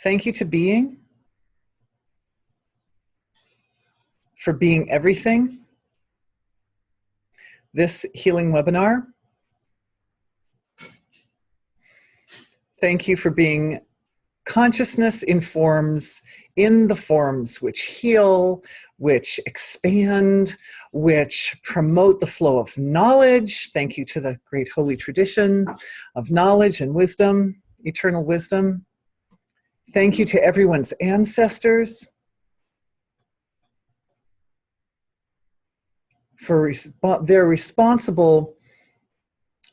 Thank you to being, for being everything. This healing webinar. Thank you for being consciousness informs in the forms which heal, which expand, which promote the flow of knowledge. Thank you to the great holy tradition of knowledge and wisdom, eternal wisdom. Thank you to everyone's ancestors for their responsible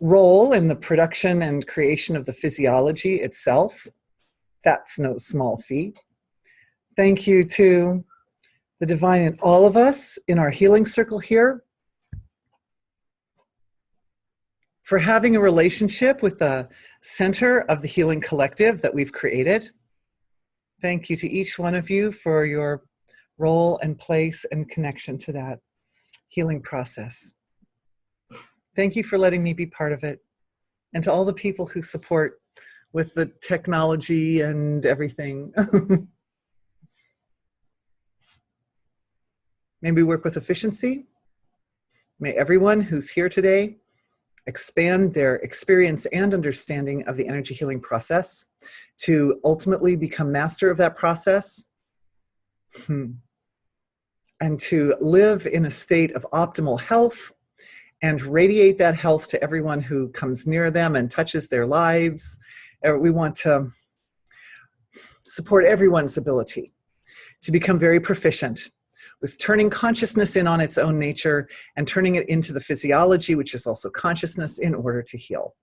role in the production and creation of the physiology itself. That's no small feat. Thank you to the divine in all of us in our healing circle here for having a relationship with the center of the healing collective that we've created. Thank you to each one of you for your role and place and connection to that healing process. Thank you for letting me be part of it. And to all the people who support with the technology and everything. May we work with efficiency. May everyone who's here today expand their experience and understanding of the energy healing process to ultimately become master of that process and to live in a state of optimal health and radiate that health to everyone who comes near them and touches their lives. We want to support everyone's ability to become very proficient with turning consciousness in on its own nature and turning it into the physiology, which is also consciousness, in order to heal.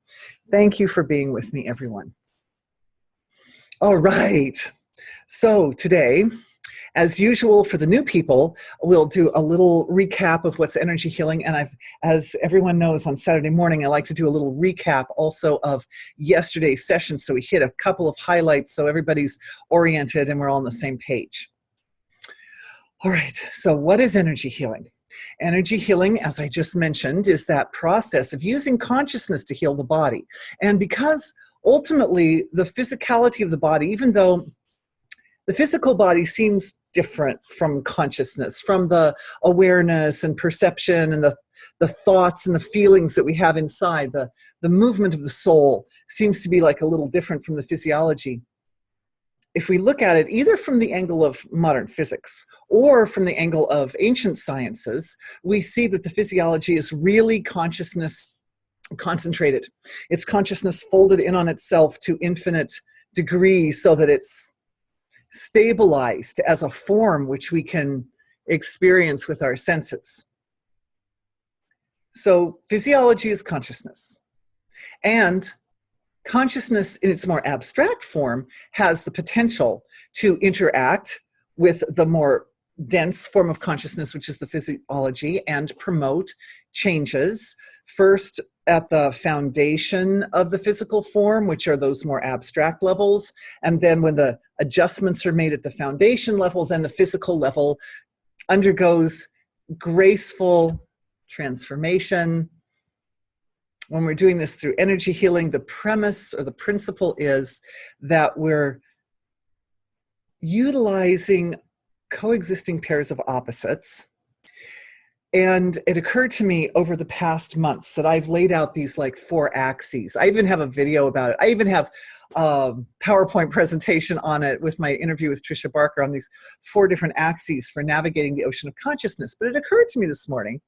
Thank you for being with me, everyone. All right. So today, as usual for the new people, we'll do a little recap of what's energy healing. And as everyone knows, on Saturday morning, I like to do a little recap also of yesterday's session. So we hit a couple of highlights so everybody's oriented and we're all on the same page. All right, so what is energy healing? Energy healing, as I just mentioned, is that process of using consciousness to heal the body. And because ultimately the physicality of the body, even though the physical body seems different from consciousness, from the awareness and perception and the thoughts and the feelings that we have inside, the movement of the soul seems to be like a little different from the physiology. If we look at it either from the angle of modern physics or from the angle of ancient sciences, we see that the physiology is really consciousness concentrated. It's consciousness folded in on itself to infinite degrees so that it's stabilized as a form which we can experience with our senses. So physiology is consciousness. And consciousness in its more abstract form has the potential to interact with the more dense form of consciousness, which is the physiology, and promote changes, first at the foundation of the physical form, which are those more abstract levels, and then when the adjustments are made at the foundation level, then the physical level undergoes graceful transformation. When we're doing this through energy healing, the premise or the principle is that we're utilizing coexisting pairs of opposites. And it occurred to me over the past months that I've laid out these like 4 axes. I even have a video about it. I even have a PowerPoint presentation on it with my interview with Trisha Barker on these 4 different axes for navigating the ocean of consciousness. But it occurred to me this morning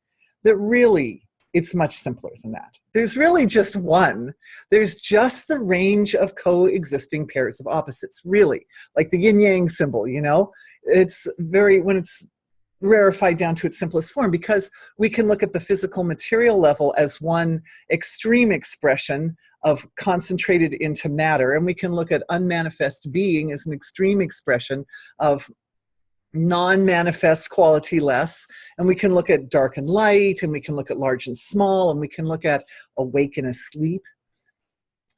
that really, it's much simpler than that. There's really just one. There's just the range of coexisting pairs of opposites, really. Like the yin-yang symbol, you know? It's when it's rarefied down to its simplest form, because we can look at the physical material level as one extreme expression of concentrated into matter, and we can look at unmanifest being as an extreme expression of non-manifest quality less, and we can look at dark and light, and we can look at large and small, and we can look at awake and asleep.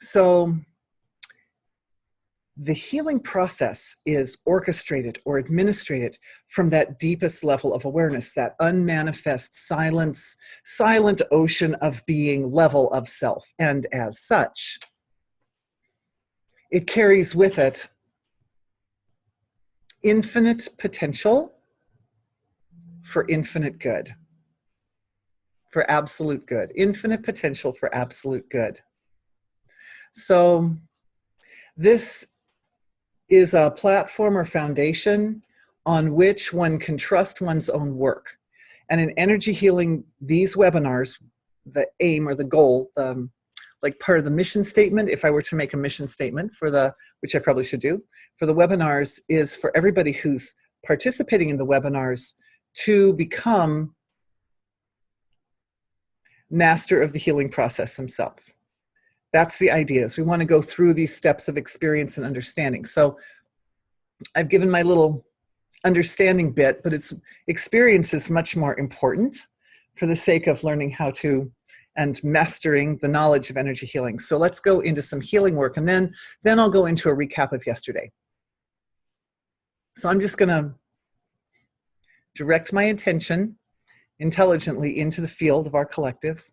So the healing process is orchestrated or administrated from that deepest level of awareness, that unmanifest silent ocean of being level of self. And as such, it carries with it infinite potential for infinite good, for absolute good, infinite potential for absolute good. So this is a platform or foundation on which one can trust one's own work. And in energy healing, these webinars, the aim or the goal, like part of the mission statement, if I were to make a mission statement for which I probably should do, for the webinars, is for everybody who's participating in the webinars to become master of the healing process themselves. That's the idea, is we want to go through these steps of experience and understanding. So I've given my little understanding bit, but experience is much more important for the sake of learning how to and mastering the knowledge of energy healing. So let's go into some healing work, and then I'll go into a recap of yesterday. So I'm just going to direct my attention intelligently into the field of our collective.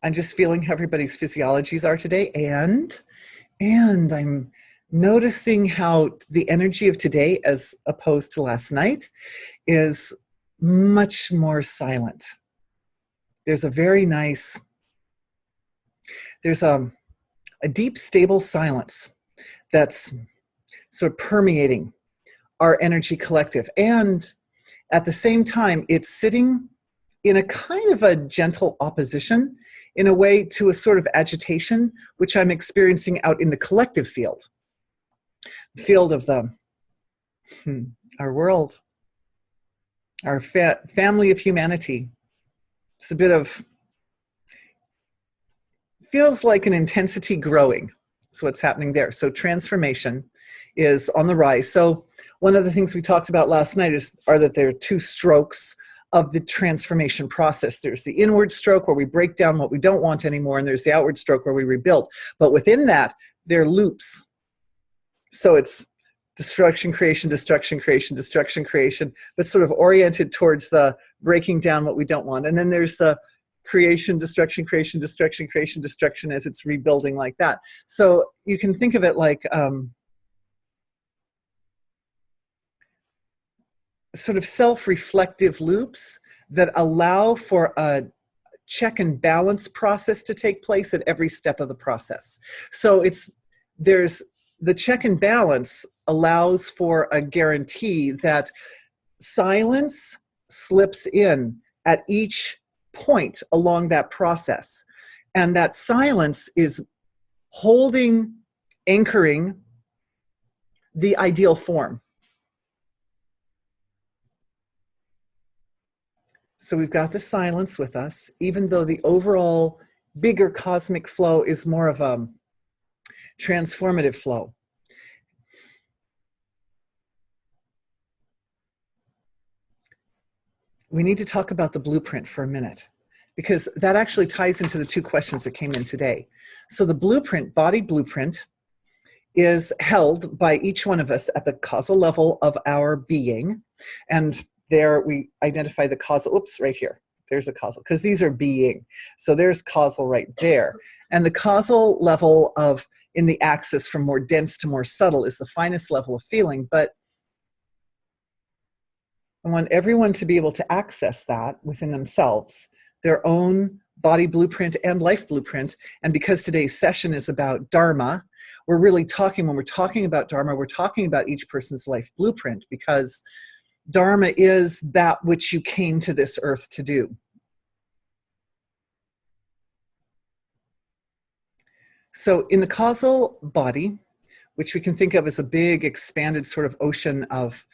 I'm just feeling how everybody's physiologies are today, and I'm noticing how the energy of today, as opposed to last night, is much more silent. There's a very nice, there's a deep, stable silence that's sort of permeating our energy collective. And at the same time, it's sitting in a kind of a gentle opposition, in a way, to a sort of agitation, which I'm experiencing out in the collective field. The field of our world, our family of humanity. It's a bit of, feels like an intensity growing. So what's happening there? So transformation is on the rise. So one of the things we talked about last night are that there are two strokes of the transformation process. There's the inward stroke where we break down what we don't want anymore, and there's the outward stroke where we rebuild. But within that, there are loops. So it's destruction, creation, destruction, creation, destruction, creation, but sort of oriented towards the breaking down what we don't want. And then there's the creation, destruction, creation, destruction, creation, destruction, as it's rebuilding like that. So you can think of it like sort of self-reflective loops that allow for a check and balance process to take place at every step of the process. So there's the check and balance allows for a guarantee that silence slips in at each point along that process. And that silence is holding, anchoring the ideal form. So we've got the silence with us, even though the overall bigger cosmic flow is more of a transformative flow. We need to talk about the blueprint for a minute, because that actually ties into the two questions that came in today. So the blueprint, body blueprint, is held by each one of us at the causal level of our being. And there we identify the causal, oops, right here. There's a causal, because these are being. So there's causal right there. And the causal level of, in the axis from more dense to more subtle, is the finest level of feeling. But I want everyone to be able to access that within themselves, their own body blueprint and life blueprint. And because today's session is about Dharma, we're really talking, when we're talking about Dharma, we're talking about each person's life blueprint, because Dharma is that which you came to this earth to do. So in the causal body, which we can think of as a big expanded sort of ocean of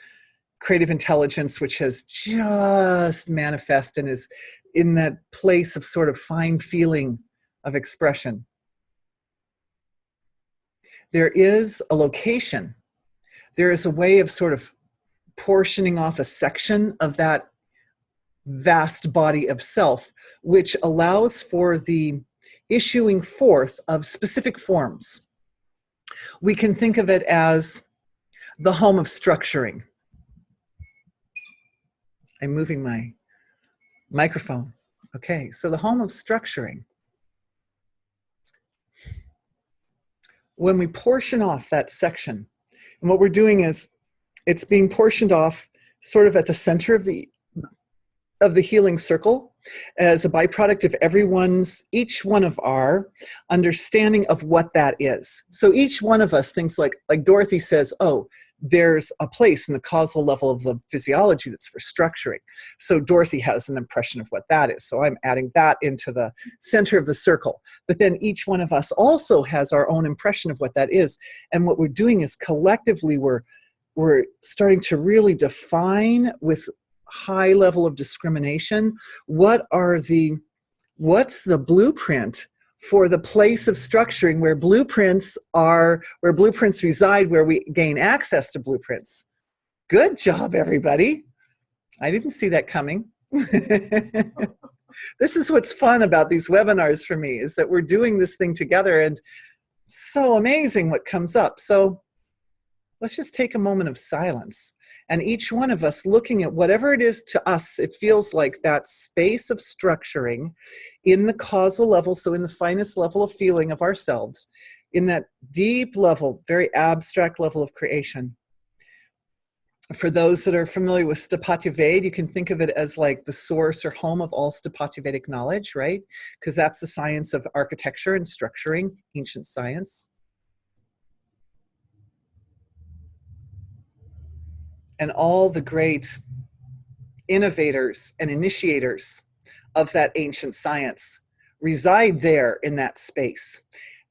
creative intelligence, which has just manifested and is in that place of sort of fine feeling of expression, there is a location, there is a way of sort of portioning off a section of that vast body of self, which allows for the issuing forth of specific forms. We can think of it as the home of structuring. I'm moving my microphone. Okay, so the home of structuring. when we portion off that section, and what we're doing is it's being portioned off sort of at the center of the healing circle as a byproduct of each one of our understanding of what that is. So each one of us thinks like Dorothy says, oh, there's a place in the causal level of the physiology that's for structuring. So Dorothy has an impression of what that is. So I'm adding that into the center of the circle. But then each one of us also has our own impression of what that is. And what we're doing is collectively we're starting to really define with high level of discrimination what's the blueprint for the place of structuring where blueprints reside, where we gain access to blueprints. Good job, everybody. I didn't see that coming. This is what's fun about these webinars for me, is that we're doing this thing together, and so amazing what comes up. So let's just take a moment of silence, and each one of us looking at whatever it is to us, it feels like that space of structuring in the causal level, so in the finest level of feeling of ourselves, in that deep level, very abstract level of creation. For those that are familiar with Sthapatya Ved, you can think of it as like the source or home of all Sthapatya Vedic knowledge, right? Because that's the science of architecture and structuring, ancient science. And all the great innovators and initiators of that ancient science reside there in that space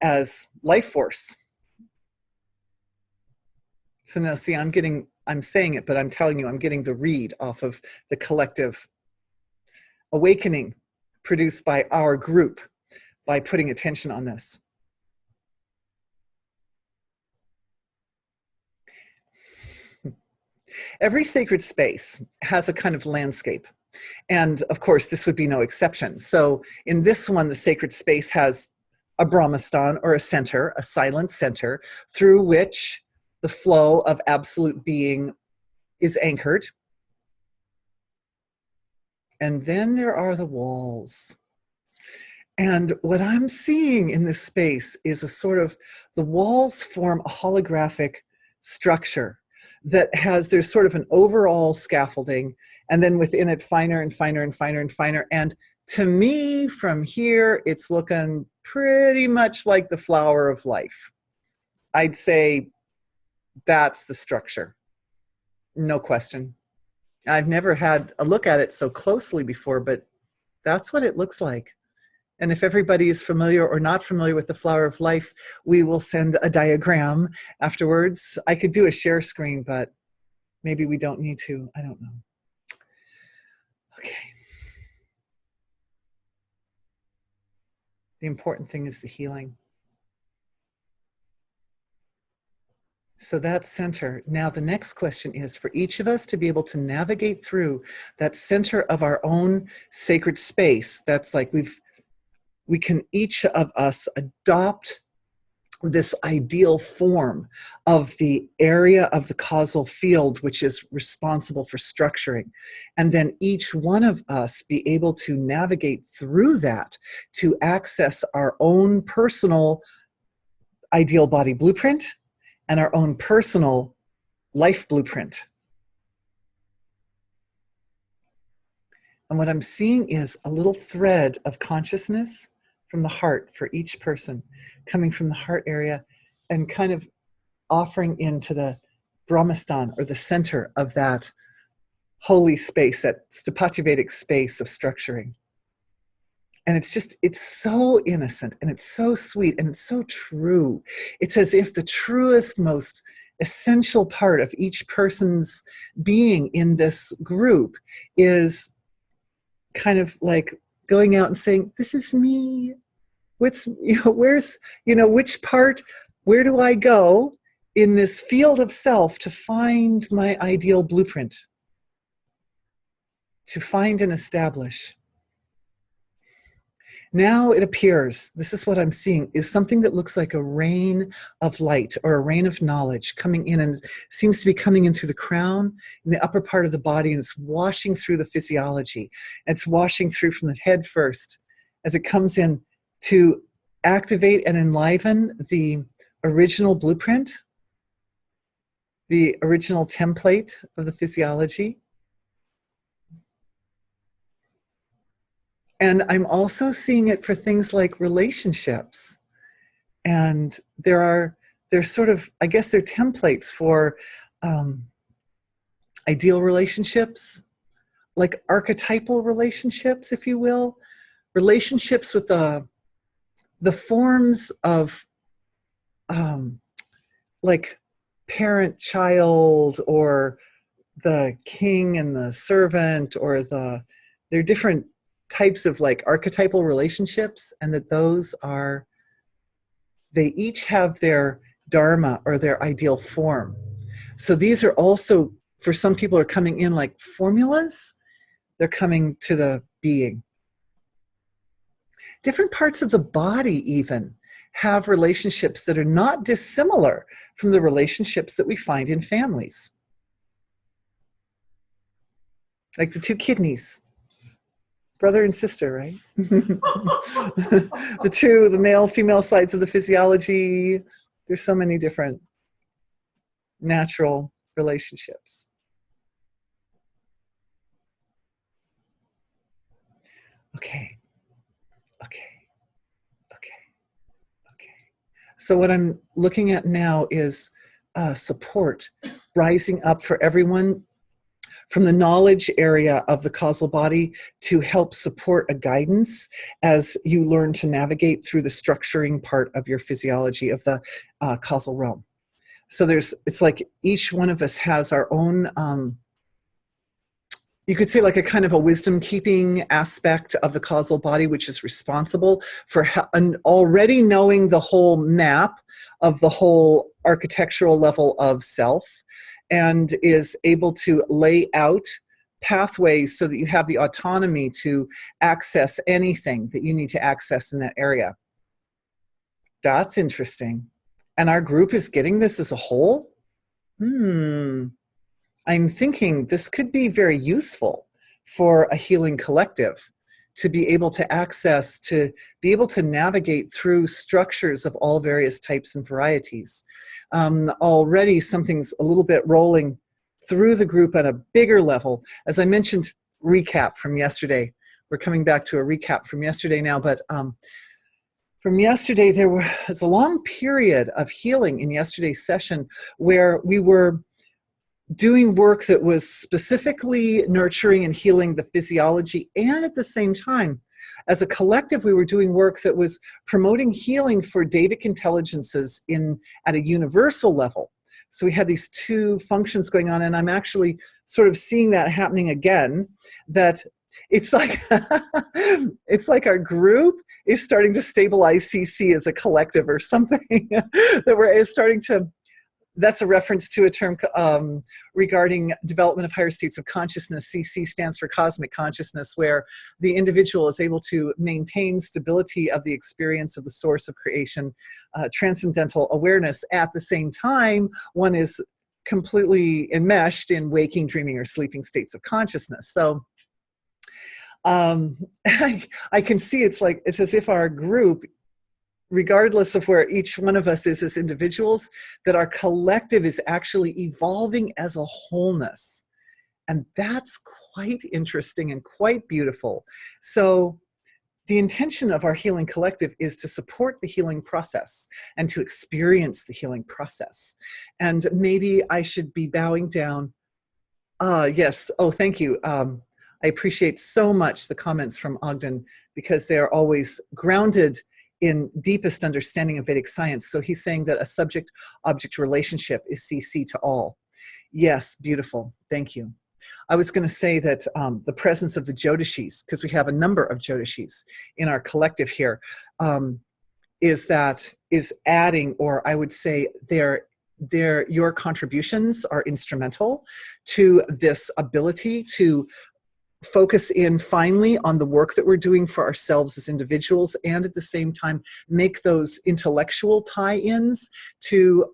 as life force. So now, see, I'm saying it, but I'm telling you, I'm getting the read off of the collective awakening produced by our group by putting attention on this. Every sacred space has a kind of landscape. And of course, this would be no exception. So in this one, the sacred space has a Brahmastan, or a center, a silent center, through which the flow of absolute being is anchored. And then there are the walls. And what I'm seeing in this space is the walls form a holographic structure that there's sort of an overall scaffolding, and then within it finer and finer and finer and finer. And to me, from here, it's looking pretty much like the flower of life. I'd say that's the structure. No question. I've never had a look at it so closely before, but that's what it looks like. And if everybody is familiar or not familiar with the flower of life, we will send a diagram afterwards. I could do a share screen, but maybe we don't need to. I don't know. Okay. The important thing is the healing. So that center. Now the next question is for each of us to be able to navigate through that center of our own sacred space. That's like we can each of us adopt this ideal form of the area of the causal field which is responsible for structuring. And then each one of us be able to navigate through that to access our own personal ideal body blueprint and our own personal life blueprint. And what I'm seeing is a little thread of consciousness from the heart for each person, coming from the heart area and kind of offering into the Brahmastan, or the center of that holy space, that Sthapatya Vedic space of structuring. And it's so innocent, and it's so sweet, and it's so true. It's as if the truest, most essential part of each person's being in this group is kind of like going out and saying, this is me. Which part, where do I go in this field of self to find my ideal blueprint, to find and establish? Now it appears, this is what I'm seeing, is something that looks like a rain of light or a rain of knowledge coming in, and seems to be coming in through the crown and the upper part of the body, and it's washing through the physiology. It's washing through from the head first as it comes in to activate and enliven the original blueprint, the original template of the physiology. And I'm also seeing it for things like relationships. And there's sort of, I guess they're templates for ideal relationships, like archetypal relationships, if you will, relationships with the forms of like parent-child, or the king and the servant, or there are different types of like archetypal relationships, and that they each have their dharma or their ideal form. So these are also, for some people, are coming in like formulas. They're coming to the being. Different parts of the body even have relationships that are not dissimilar from the relationships that we find in families. Like the two kidneys, brother and sister, right? The male, female sides of the physiology. There's so many different natural relationships. Okay. So what I'm looking at now is support rising up for everyone from the knowledge area of the causal body to help support a guidance as you learn to navigate through the structuring part of your physiology of the causal realm. So it's like each one of us has our own, you could say like a kind of a wisdom keeping aspect of the causal body, which is responsible for already knowing the whole map of the whole architectural level of self, and is able to lay out pathways so that you have the autonomy to access anything that you need to access in that area. That's interesting. And our group is getting this as a whole? I'm thinking this could be very useful for a healing collective to be able to access, to be able to navigate through structures of all various types and varieties. Already something's a little bit rolling through the group at a bigger level. As I mentioned, recap from yesterday. We're coming back to a recap from yesterday now, but from yesterday, there was a long period of healing in yesterday's session where we were doing work that was specifically nurturing and healing the physiology, and at the same time, as a collective, we were doing work that was promoting healing for Davic intelligences at a universal level. So we had these two functions going on, and I'm actually sort of seeing that happening again, that it's like it's like our group is starting to stabilize CC as a collective or something. That we're starting to. That's a reference to a term regarding development of higher states of consciousness. CC stands for cosmic consciousness, where the individual is able to maintain stability of the experience of the source of creation, transcendental awareness. At the same time, one is completely enmeshed in waking, dreaming, or sleeping states of consciousness. So I can see it's as if our group, regardless of where each one of us is as individuals, that our collective is actually evolving as a wholeness. And that's quite interesting and quite beautiful. So the intention of our healing collective is to support the healing process and to experience the healing process. And maybe I should be bowing down. Yes. Oh, thank you. I appreciate so much the comments from Ogden, because they're always grounded in deepest understanding of Vedic science. So he's saying that a subject-object relationship is CC to all. Yes, beautiful. Thank you. I was going to say that the presence of the Jyotishis, because we have a number of Jyotishis in our collective here, is adding, or I would say your contributions are instrumental to this ability to focus in finally on the work that we're doing for ourselves as individuals, and at the same time make those intellectual tie-ins to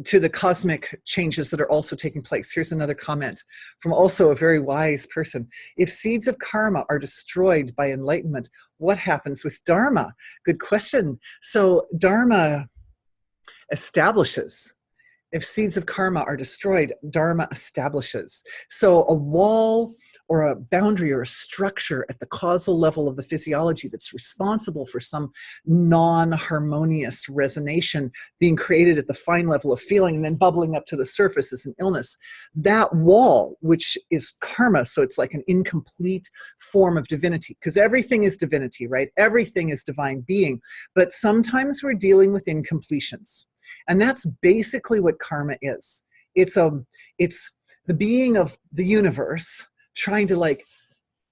to the cosmic changes that are also taking place. Here's another comment from also a very wise person. If seeds of karma are destroyed by enlightenment, what happens with dharma? Good question. So dharma establishes. If seeds of karma are destroyed, dharma establishes. So a wall or a boundary or a structure at the causal level of the physiology that's responsible for some non-harmonious resonation being created at the fine level of feeling and then bubbling up to the surface as an illness, that wall, which is karma, so it's like an incomplete form of divinity, because everything is divinity, right? Everything is divine being, but sometimes we're dealing with incompletions. And that's basically what karma is. It's the being of the universe trying to like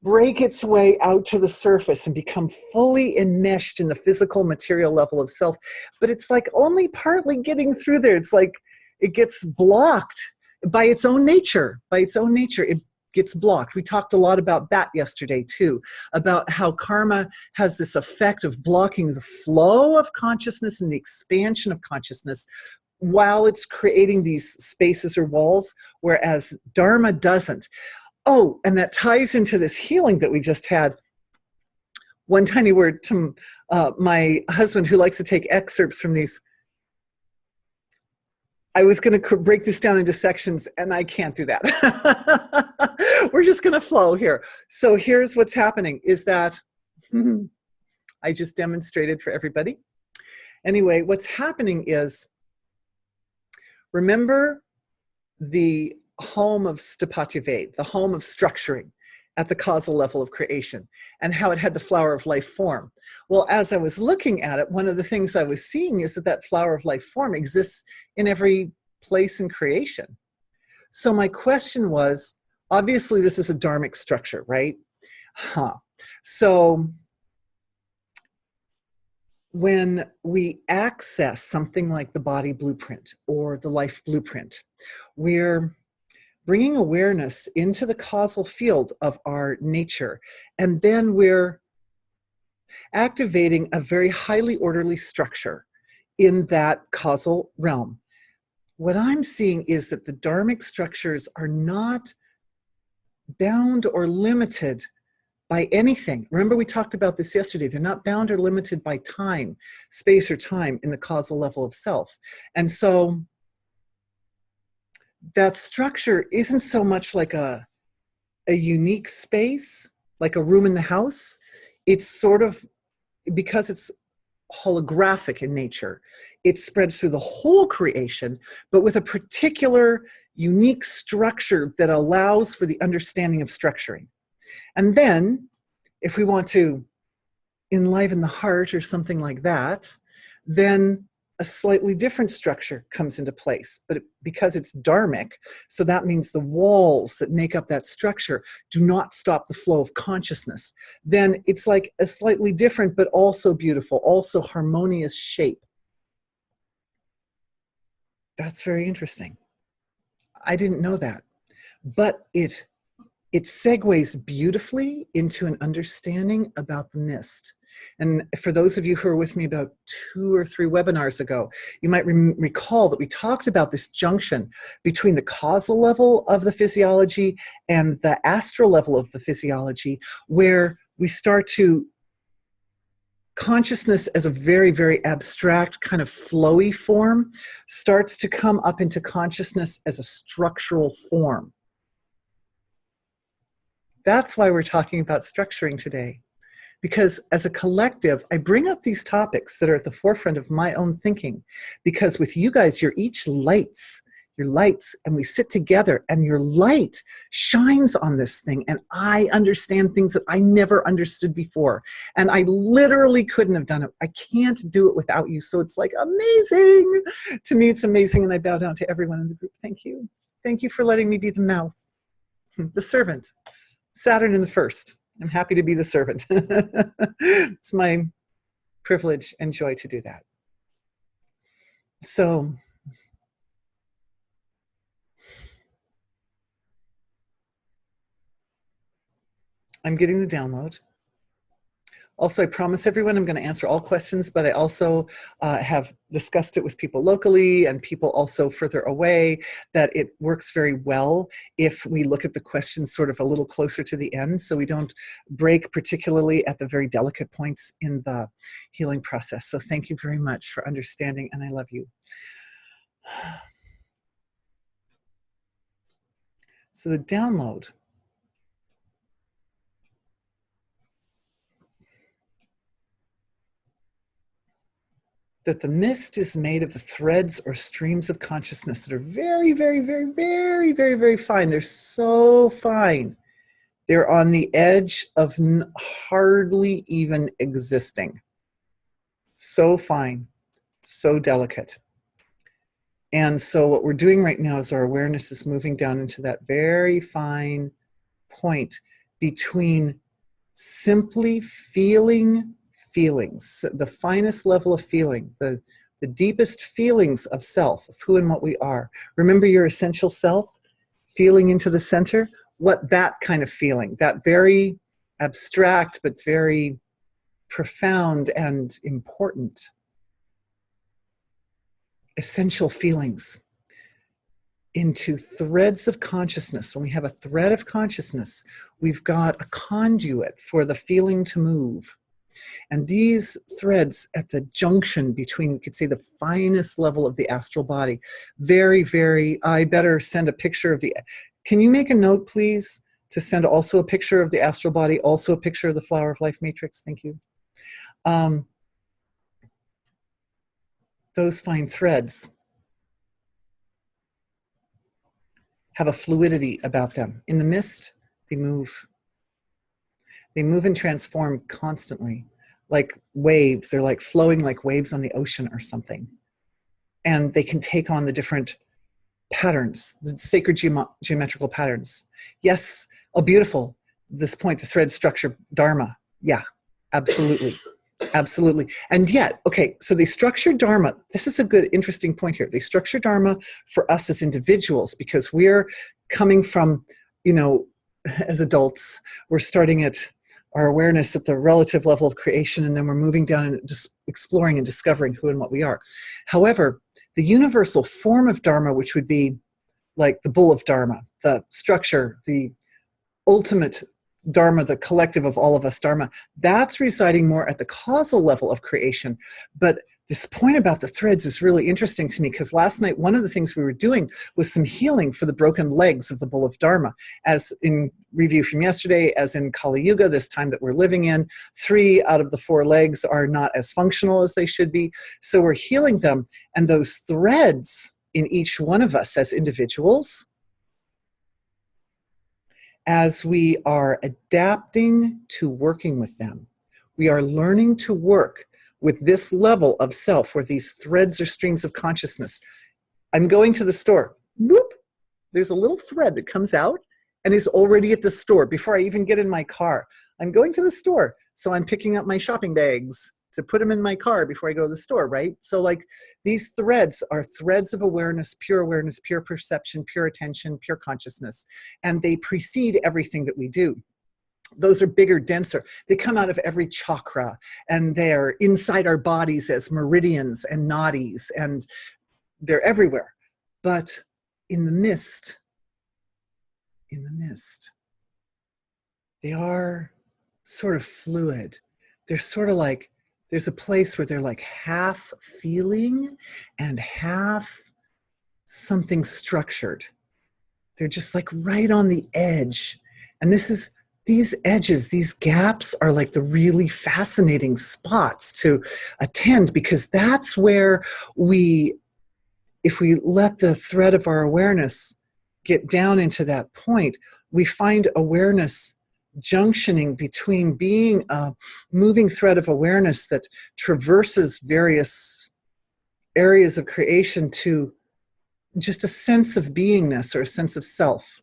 break its way out to the surface and become fully enmeshed in the physical material level of self. But it's like only partly getting through there. It's like it gets blocked by its own nature. By its own nature, it gets blocked. We talked a lot about that yesterday too, about how karma has this effect of blocking the flow of consciousness and the expansion of consciousness while it's creating these spaces or walls, whereas dharma doesn't. Oh, and that ties into this healing that we just had. One tiny word to my husband, who likes to take excerpts from these. I was going to break this down into sections, and I can't do that. We're just going to flow here. So here's what's happening is that I just demonstrated for everybody. Anyway, what's happening is, remember the home of Stapatya, the home of structuring at the causal level of creation, and how it had the flower of life form. Well, as I was looking at it, one of the things I was seeing is that that flower of life form exists in every place in creation. So my question was, obviously this is a dharmic structure, right? So when we access something like the body blueprint or the life blueprint, we're bringing awareness into the causal field of our nature, and then we're activating a very highly orderly structure in that causal realm. What I'm seeing is that the dharmic structures are not bound or limited by anything. Remember, we talked about this yesterday. They're not bound or limited by time, space or time in the causal level of self. And so that structure isn't so much like a unique space, like a room in the house. It's sort of, because it's holographic in nature, it spreads through the whole creation, but with a particular unique structure that allows for the understanding of structuring. And then, if we want to enliven the heart or something like that, then a slightly different structure comes into place. But because it's dharmic, so that means the walls that make up that structure do not stop the flow of consciousness. Then it's like a slightly different, but also beautiful, also harmonious shape. That's very interesting. I didn't know that. But it segues beautifully into an understanding about the mist. And for those of you who are with me about 2 or 3 webinars ago, you might recall that we talked about this junction between the causal level of the physiology and the astral level of the physiology, where we start to, consciousness as a very, very abstract kind of flowy form starts to come up into consciousness as a structural form. That's why we're talking about structuring today. Because as a collective, I bring up these topics that are at the forefront of my own thinking. Because with you guys, you're each lights, and we sit together and your light shines on this thing. And I understand things that I never understood before. And I literally couldn't have done it. I can't do it without you. So it's like amazing. To me, it's amazing. And I bow down to everyone in the group. Thank you. Thank you for letting me be the mouth, the servant. Saturn in the first. I'm happy to be the servant. It's my privilege and joy to do that. So I'm getting the download. Also, I promise everyone I'm going to answer all questions, but I also have discussed it with people locally and people also further away, that it works very well if we look at the questions sort of a little closer to the end, so we don't break particularly at the very delicate points in the healing process. So thank you very much for understanding, and I love you. So the download. That the mist is made of the threads or streams of consciousness that are very, very, very, very, very, very fine. They're so fine. They're on the edge of hardly even existing. So fine, so delicate. And so what we're doing right now is our awareness is moving down into that very fine point between simply feeling feelings, the finest level of feeling, the deepest feelings of self, of who and what we are. Remember your essential self, feeling into the center? What that kind of feeling, that very abstract but very profound and important essential feelings into threads of consciousness. When we have a thread of consciousness, we've got a conduit for the feeling to move. And these threads at the junction between, we could say, the finest level of the astral body, very, very, I better send a picture of the, can you make a note, please, to send also a picture of the astral body, also a picture of the Flower of Life matrix? Thank you. Those fine threads have a fluidity about them. In the mist, they move. They move and transform constantly, like waves. They're like flowing like waves on the ocean or something. And they can take on the different patterns, the sacred geometrical patterns. Yes, oh, beautiful. This point, the thread structure, dharma. Yeah, absolutely. Absolutely. And yet, okay, so they structure dharma. This is a good, interesting point here. They structure dharma for us as individuals because we're coming from, you know, as adults, we're starting at our awareness at the relative level of creation, and then we're moving down and just exploring and discovering who and what we are. However, the universal form of dharma, which would be like the bull of dharma, the structure, the ultimate dharma, the collective of all of us dharma, that's residing more at the causal level of creation. But this point about the threads is really interesting to me because last night, one of the things we were doing was some healing for the broken legs of the bull of dharma. As in review from yesterday, as in Kali Yuga, this time that we're living in, 3 out of the 4 legs are not as functional as they should be. So we're healing them. And those threads in each one of us as individuals, as we are adapting to working with them, we are learning to work with this level of self where these threads or streams of consciousness. I'm going to the store. Whoop! There's a little thread that comes out and is already at the store before I even get in my car. I'm going to the store, so I'm picking up my shopping bags to put them in my car before I go to the store, right? So like these threads are threads of awareness, pure perception, pure attention, pure consciousness, and they precede everything that we do. Those are bigger, denser. They come out of every chakra, and they're inside our bodies as meridians and nadis, and they're everywhere. But in the mist, they are sort of fluid. They're sort of like, there's a place where they're like half feeling and half something structured. They're just like right on the edge. And these edges, these gaps are like the really fascinating spots to attend, because that's where if we let the thread of our awareness get down into that point, we find awareness junctioning between being a moving thread of awareness that traverses various areas of creation to just a sense of beingness or a sense of self.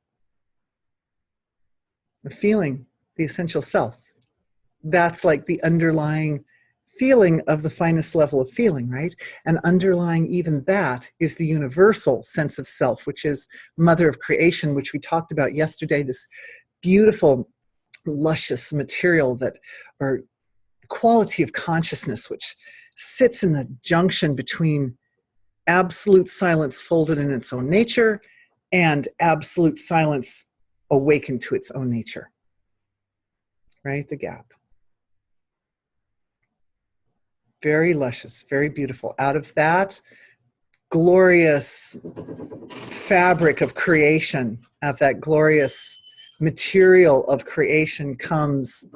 The feeling, the essential self. That's like the underlying feeling of the finest level of feeling, right? And underlying even that is the universal sense of self, which is mother of creation, which we talked about yesterday, this beautiful luscious material that, or quality of consciousness, which sits in the junction between absolute silence folded in its own nature and absolute silence awakened to its own nature. Right? The gap. Very luscious, very beautiful. Out of that glorious fabric of creation, out of that glorious material of creation comes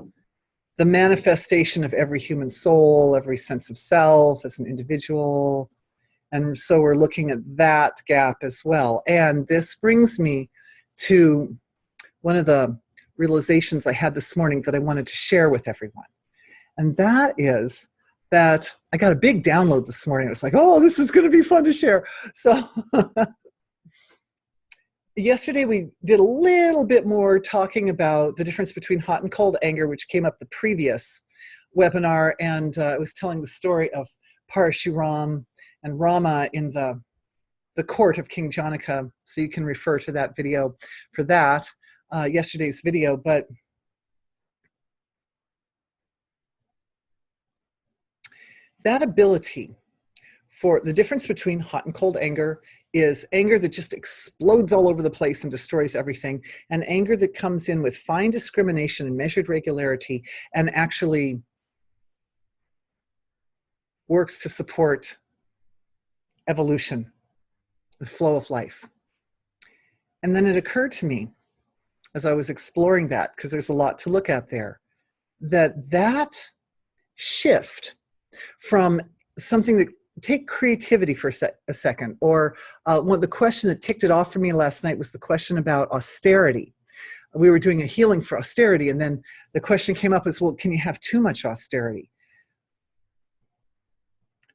the manifestation of every human soul, every sense of self as an individual. And so we're looking at that gap as well. And this brings me to one of the realizations I had this morning that I wanted to share with everyone. And that is that I got a big download this morning. I was like, oh, this is going to be fun to share. So yesterday we did a little bit more talking about the difference between hot and cold anger, which came up the previous webinar. And I was telling the story of Parashuram and Rama in the court of King Janaka. So you can refer to that video for that, yesterday's video. But that ability for the difference between hot and cold anger is anger that just explodes all over the place and destroys everything, and anger that comes in with fine discrimination and measured regularity and actually works to support evolution, the flow of life. And then it occurred to me as I was exploring that, because there's a lot to look at there, that shift from something that, take creativity for a second, or the question that ticked it off for me last night was the question about austerity. We were doing a healing for austerity, and then the question came up as, well, can you have too much austerity?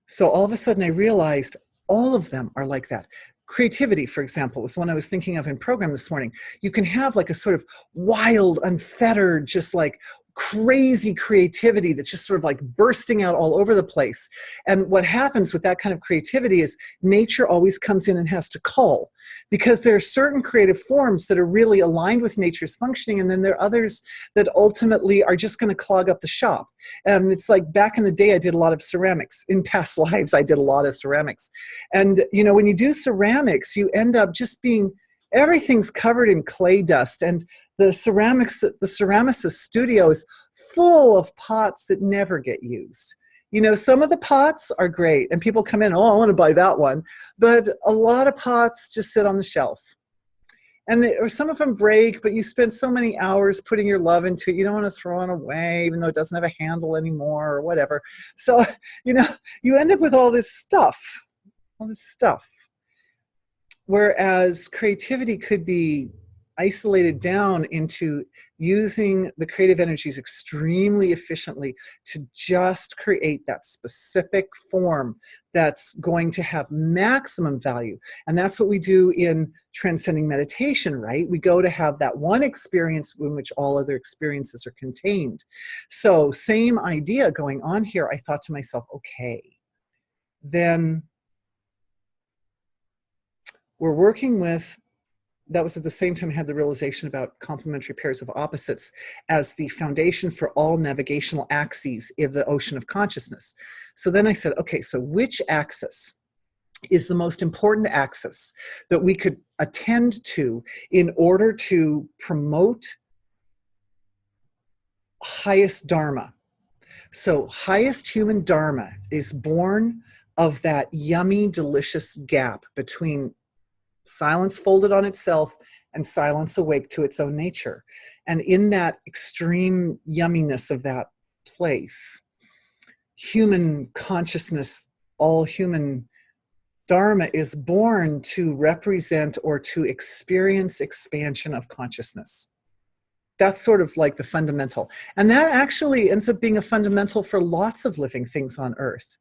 So all of a sudden I realized all of them are like that. Creativity, for example, was one I was thinking of in program this morning. You can have like a sort of wild, unfettered, just like crazy creativity that's just sort of like bursting out all over the place. And what happens with that kind of creativity is nature always comes in and has to cull, because there are certain creative forms that are really aligned with nature's functioning, and then there are others that ultimately are just going to clog up the shop. And it's like back in the day, I did a lot of ceramics. In past lives, I did a lot of ceramics. And, you know, when you do ceramics, you end up just being, everything's covered in clay dust. And the ceramicist studio is full of pots that never get used. You know, some of the pots are great and people come in, oh, I want to buy that one. But a lot of pots just sit on the shelf. And or some of them break, but you spend so many hours putting your love into it, you don't want to throw it away, even though it doesn't have a handle anymore or whatever. So, you know, you end up with all this stuff. Whereas creativity could be isolated down into using the creative energies extremely efficiently to just create that specific form that's going to have maximum value. And that's what we do in transcending meditation, right? We go to have that one experience in which all other experiences are contained. So same idea going on here. I thought to myself, okay, then we're working with, that was at the same time I had the realization about complementary pairs of opposites as the foundation for all navigational axes in the ocean of consciousness. So then I said, okay, so which axis is the most important axis that we could attend to in order to promote highest dharma? So highest human dharma is born of that yummy, delicious gap between silence folded on itself and silence awake to its own nature. And in that extreme yumminess of that place, human consciousness, all human dharma is born to represent or to experience expansion of consciousness. That's sort of like the fundamental. And that actually ends up being a fundamental for lots of living things on earth.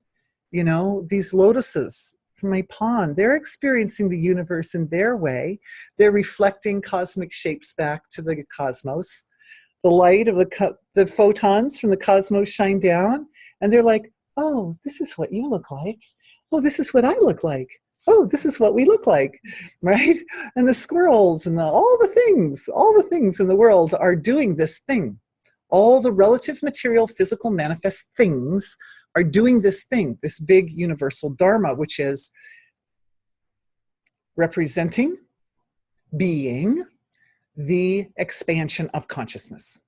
You know, these lotuses from my pond, they're experiencing the universe in their way. They're reflecting cosmic shapes back to the cosmos. The light of the photons from the cosmos shine down, and they're like, oh, this is what you look like. Oh, this is what I look like. Oh, this is what we look like, right? And the squirrels and all the things in the world are doing this thing all the relative material, physical, manifest things are doing this thing, this big universal dharma, which is representing, being the expansion of consciousness.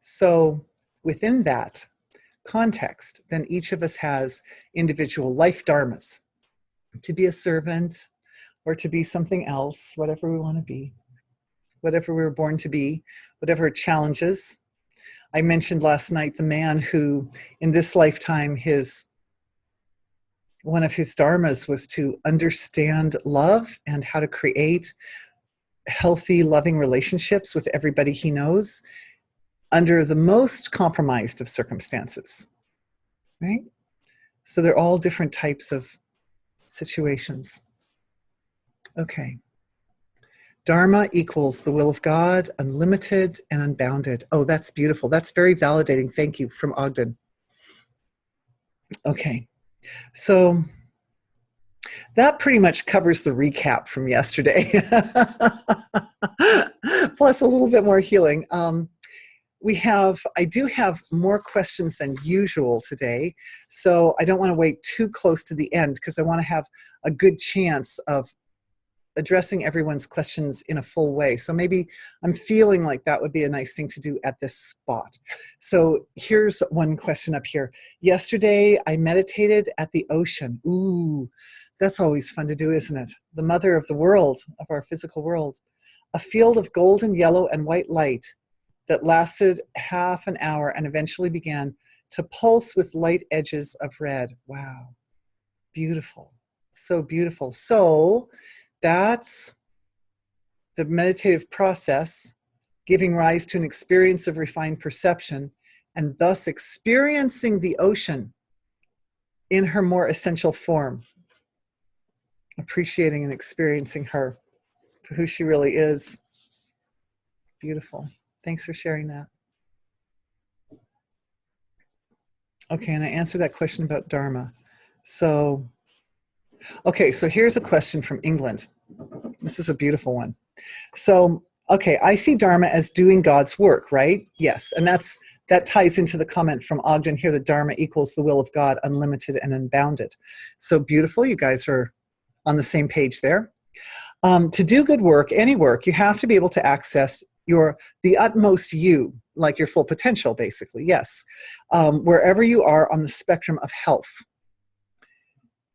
So within that context, then each of us has individual life dharmas, to be a servant or to be something else, whatever we want to be, whatever we were born to be, whatever challenges. I mentioned last night the man who in this lifetime, one of his dharmas was to understand love and how to create healthy, loving relationships with everybody he knows under the most compromised of circumstances, right? So they're all different types of situations. Okay. Dharma equals the will of God, unlimited and unbounded. Oh, that's beautiful. That's very validating. Thank you, from Ogden. Okay. So that pretty much covers the recap from yesterday, plus a little bit more healing. I do have more questions than usual today, so I don't want to wait too close to the end because I want to have a good chance of addressing everyone's questions in a full way. So maybe I'm feeling like that would be a nice thing to do at this spot. So here's one question up here. Yesterday, I meditated at the ocean. Ooh, that's always fun to do, isn't it? The mother of the world, of our physical world. A field of golden, yellow, and white light that lasted half an hour and eventually began to pulse with light edges of red. Wow, beautiful, so beautiful. So that's the meditative process giving rise to an experience of refined perception and thus experiencing the ocean in her more essential form, appreciating and experiencing her for who she really is. Beautiful. Thanks for sharing that. Okay, and I answered that question about Dharma. So, okay, so here's a question from England. This is a beautiful one. So, okay, I see Dharma as doing God's work, right? Yes, and that ties into the comment from Ogden here that Dharma equals the will of God, unlimited and unbounded. So beautiful, you guys are on the same page there. To do good work, any work, you have to be able to access the utmost you, like your full potential, basically, yes, wherever you are on the spectrum of health.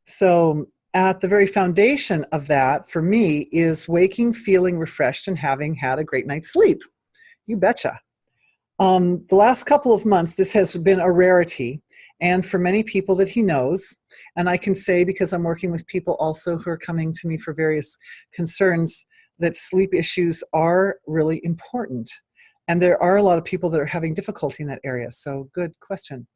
So at the very foundation of that, for me, is waking, feeling refreshed, and having had a great night's sleep. You betcha. The last couple of months, this has been a rarity, and for many people that he knows, and I can say because I'm working with people also who are coming to me for various concerns, that sleep issues are really important. And there are a lot of people that are having difficulty in that area, so good question.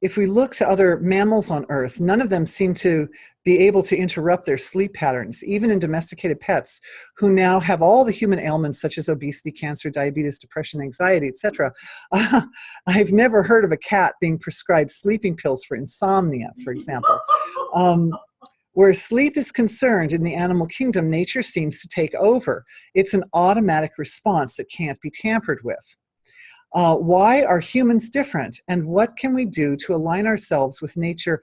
If we look to other mammals on Earth, none of them seem to be able to interrupt their sleep patterns, even in domesticated pets who now have all the human ailments such as obesity, cancer, diabetes, depression, anxiety, etc. I've never heard of a cat being prescribed sleeping pills for insomnia, for example. Where sleep is concerned in the animal kingdom, nature seems to take over. It's an automatic response that can't be tampered with. Why are humans different, and what can we do to align ourselves with nature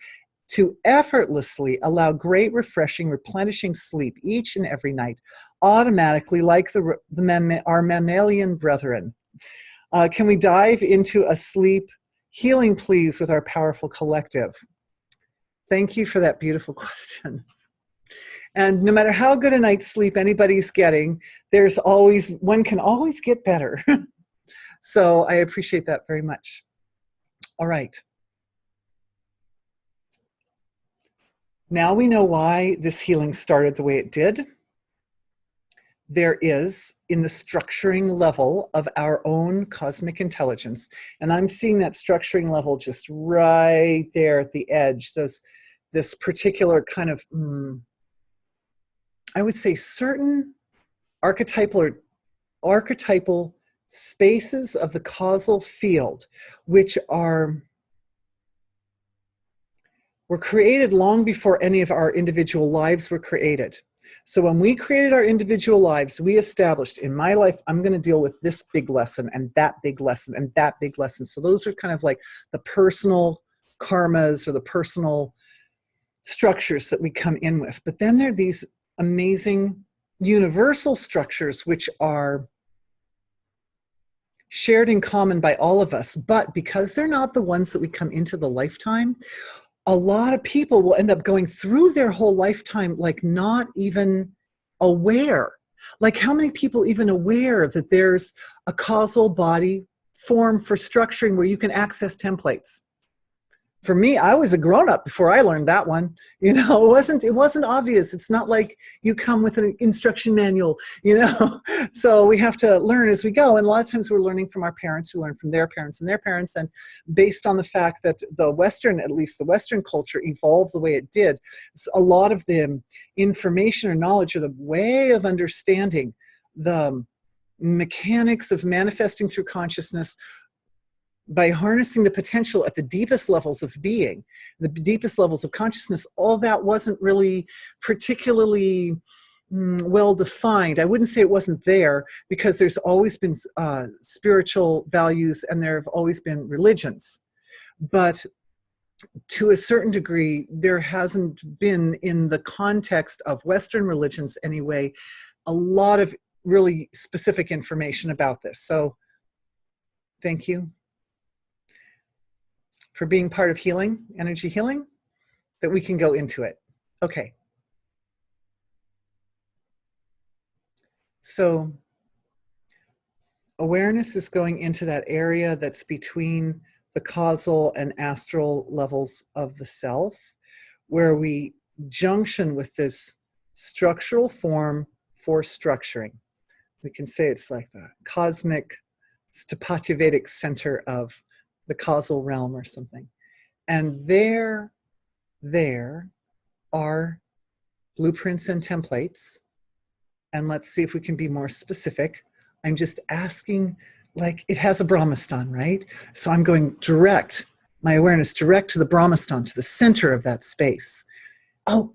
to effortlessly allow great, refreshing, replenishing sleep each and every night, automatically, like our mammalian brethren? Can we dive into a sleep healing, please, with our powerful collective? Thank you for that beautiful question. And no matter how good a night's sleep anybody's getting, one can always get better. So I appreciate that very much. All right. Now we know why this healing started the way it did. There is, in the structuring level of our own cosmic intelligence, and I'm seeing that structuring level just right there at the edge, this particular kind of, I would say certain archetypal spaces of the causal field, which were created long before any of our individual lives were created. So when we created our individual lives, we established, in my life, I'm going to deal with this big lesson and that big lesson and that big lesson. So those are kind of like the personal karmas or the personal structures that we come in with. But then there are these amazing universal structures which are shared in common by all of us. But because they're not the ones that we come into the lifetime, a lot of people will end up going through their whole lifetime like not even aware. Like how many people even aware that there's a causal body form for structuring where you can access templates? For me, I was a grown-up before I learned that one. You know, it wasn't obvious. It's not like you come with an instruction manual, you know. So we have to learn as we go. And a lot of times we're learning from our parents who learn from their parents and their parents. And based on the fact that the Western, at least the Western culture, evolved the way it did, a lot of the information or knowledge or the way of understanding the mechanics of manifesting through consciousness by harnessing the potential at the deepest levels of being, the deepest levels of consciousness, all that wasn't really particularly well defined. I wouldn't say it wasn't there, because there's always been spiritual values and there have always been religions. But to a certain degree, there hasn't been, in the context of Western religions anyway, a lot of really specific information about this. So thank you for being part of healing, energy healing, that we can go into it. Okay. So awareness is going into that area that's between the causal and astral levels of the self, where we junction with this structural form for structuring. We can say it's like the cosmic Stapatya-Vedic center of the causal realm or something. And there are blueprints and templates. And let's see if we can be more specific. I'm just asking, like, it has a Brahmastan, right? So I'm going direct, my awareness direct to the Brahmastan, to the center of that space. Oh,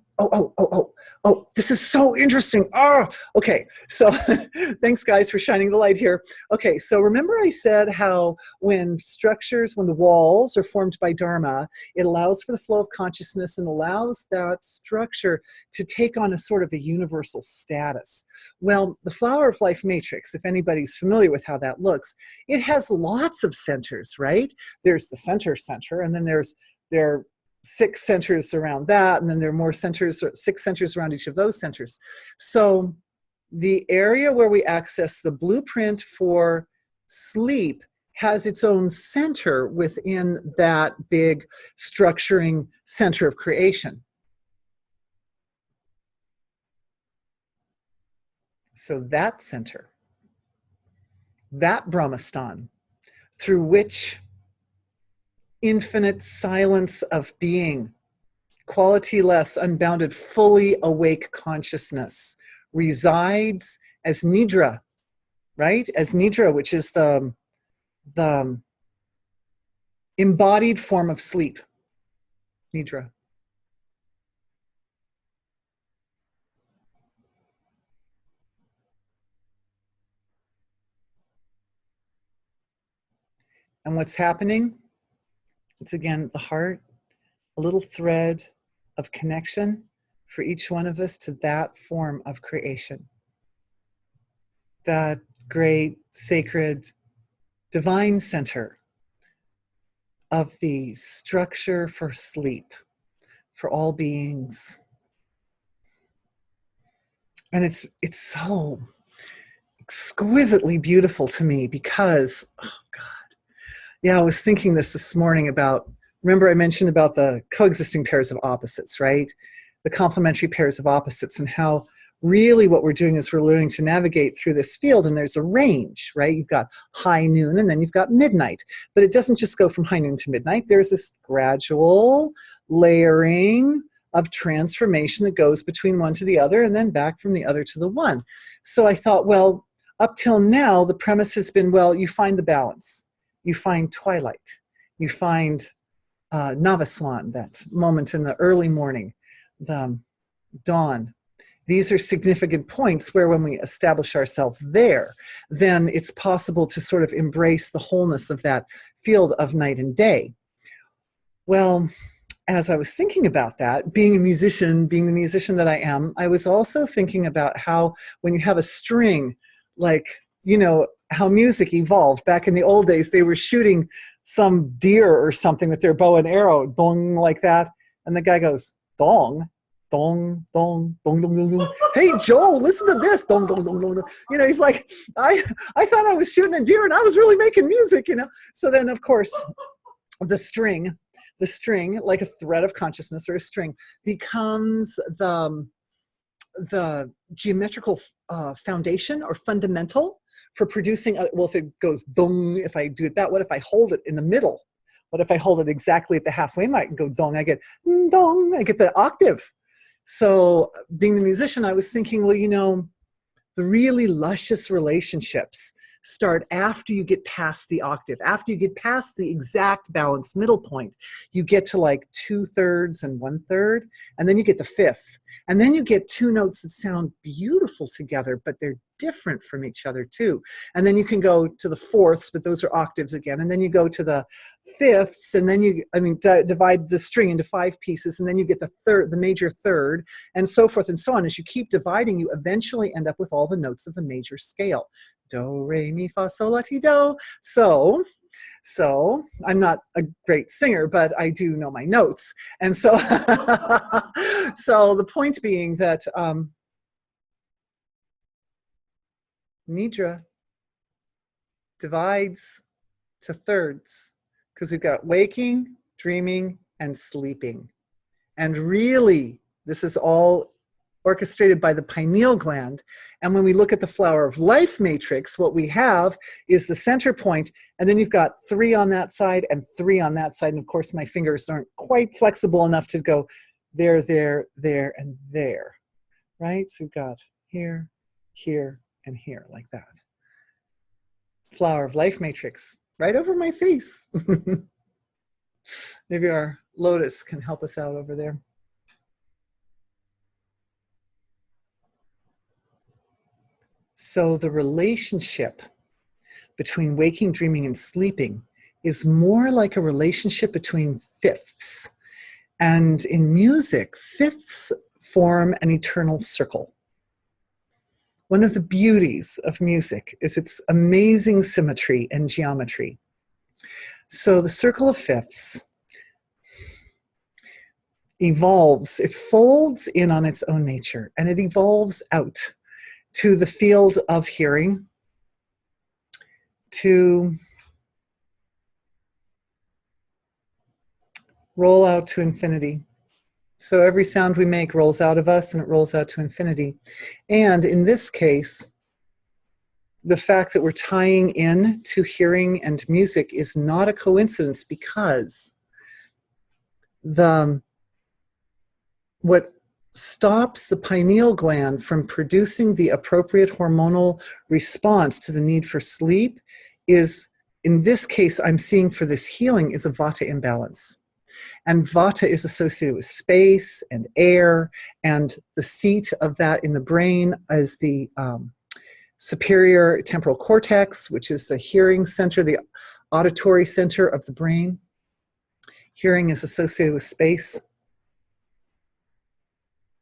this is so interesting. Oh, okay. So thanks guys for shining the light here. Okay, so remember I said how when the walls are formed by Dharma, it allows for the flow of consciousness and allows that structure to take on a sort of a universal status. Well, the Flower of Life matrix, if anybody's familiar with how that looks, it has lots of centers, right? There's the center, and then there are 6 centers around that, and then there are more centers, 6 centers around each of those centers. So the area where we access the blueprint for sleep has its own center within that big structuring center of creation. So that center, that Brahmastan, through which infinite silence of being, quality-less, unbounded, fully awake consciousness resides as nidra, right? As nidra, which is the embodied form of sleep, nidra. And what's happening? It's again the heart, a little thread of connection for each one of us to that form of creation. That great, sacred, divine center of the structure for sleep, for all beings. And it's so exquisitely beautiful to me because, oh God, yeah, I was thinking this morning about, remember I mentioned about the coexisting pairs of opposites, right? The complementary pairs of opposites, and how really what we're doing is we're learning to navigate through this field, and there's a range, right? You've got high noon and then you've got midnight, but it doesn't just go from high noon to midnight. There's this gradual layering of transformation that goes between one to the other and then back from the other to the one. So I thought, well, up till now, the premise has been, well, you find the balance. You find twilight. You find Navaswan, that moment in the early morning, the dawn. these are significant points where when we establish ourselves there, then it's possible to sort of embrace the wholeness of that field of night and day. Well, as I was thinking about that, being a musician, being the musician that I am, I was also thinking about how when you have a string, like, you know, how music evolved. Back in the old days, they were shooting some deer or something with their bow and arrow, dong, like that. And the guy goes, dong, dong, dong, dong, dong, dong, dong. Hey, Joel, listen to this, dong, dong, dong, dong, dong. You know, he's like, I thought I was shooting a deer and I was really making music, you know. So then, of course, the string, like a thread of consciousness or a string, becomes the geometrical foundation or fundamental for producing, well, if it goes dong, if I do it that, what if I hold it in the middle? What if I hold it exactly at the halfway mark and go dong? I get dong, I get the octave. So being the musician, I was thinking, well, you know, the really luscious relationships start after you get past the octave, after you get past the exact balanced middle point. You get to like 2/3 and 1/3, and then you get the fifth. And then you get two notes that sound beautiful together, but they're different from each other too. And then you can go to the fourths, but those are octaves again. And then you go to the fifths, and then you, divide the string into 5 pieces, and then you get the third, the major third, and so forth and so on. As you keep dividing, you eventually end up with all the notes of the major scale. Do, re, mi, fa, sol, la, ti, do. So I'm not a great singer, but I do know my notes. And so, so the point being that nidra divides to thirds, because we've got waking, dreaming, and sleeping. And really, this is all orchestrated by the pineal gland. And when we look at the flower of life matrix, what we have is the center point, and then you've got 3 on that side and 3 on that side. And of course, my fingers aren't quite flexible enough to go there, there, there, and there, right? So we've got here, here, and here, like that. Flower of life matrix, right over my face. Maybe our Lotus can help us out over there. So the relationship between waking, dreaming, and sleeping is more like a relationship between fifths. And in music, fifths form an eternal circle. One of the beauties of music is its amazing symmetry and geometry. So the circle of fifths evolves, it folds in on its own nature, and it evolves out to the field of hearing, to roll out to infinity. So every sound we make rolls out of us and it rolls out to infinity. And in this case, the fact that we're tying in to hearing and music is not a coincidence, because what stops the pineal gland from producing the appropriate hormonal response to the need for sleep is, in this case, I'm seeing for this healing, is a vata imbalance. And vata is associated with space and air, and the seat of that in the brain is the superior temporal cortex, which is the hearing center, the auditory center of the brain. Hearing is associated with space.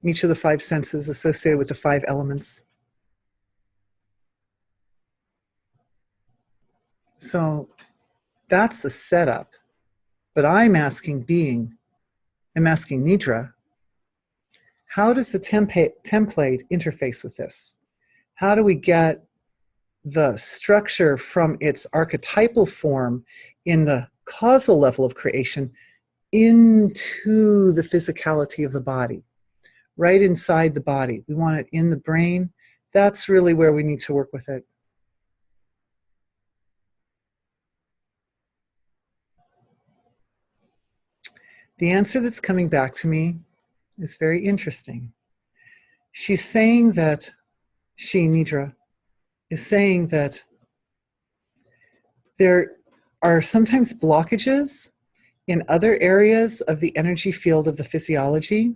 Each of the 5 senses associated with the 5 elements. So that's the setup. But I'm asking Nidra, how does the template interface with this? How do we get the structure from its archetypal form in the causal level of creation into the physicality of the body? Right inside the body. We want it in the brain. That's really where we need to work with it. The answer that's coming back to me is very interesting. She's saying that, Nidra, is saying that there are sometimes blockages in other areas of the energy field of the physiology,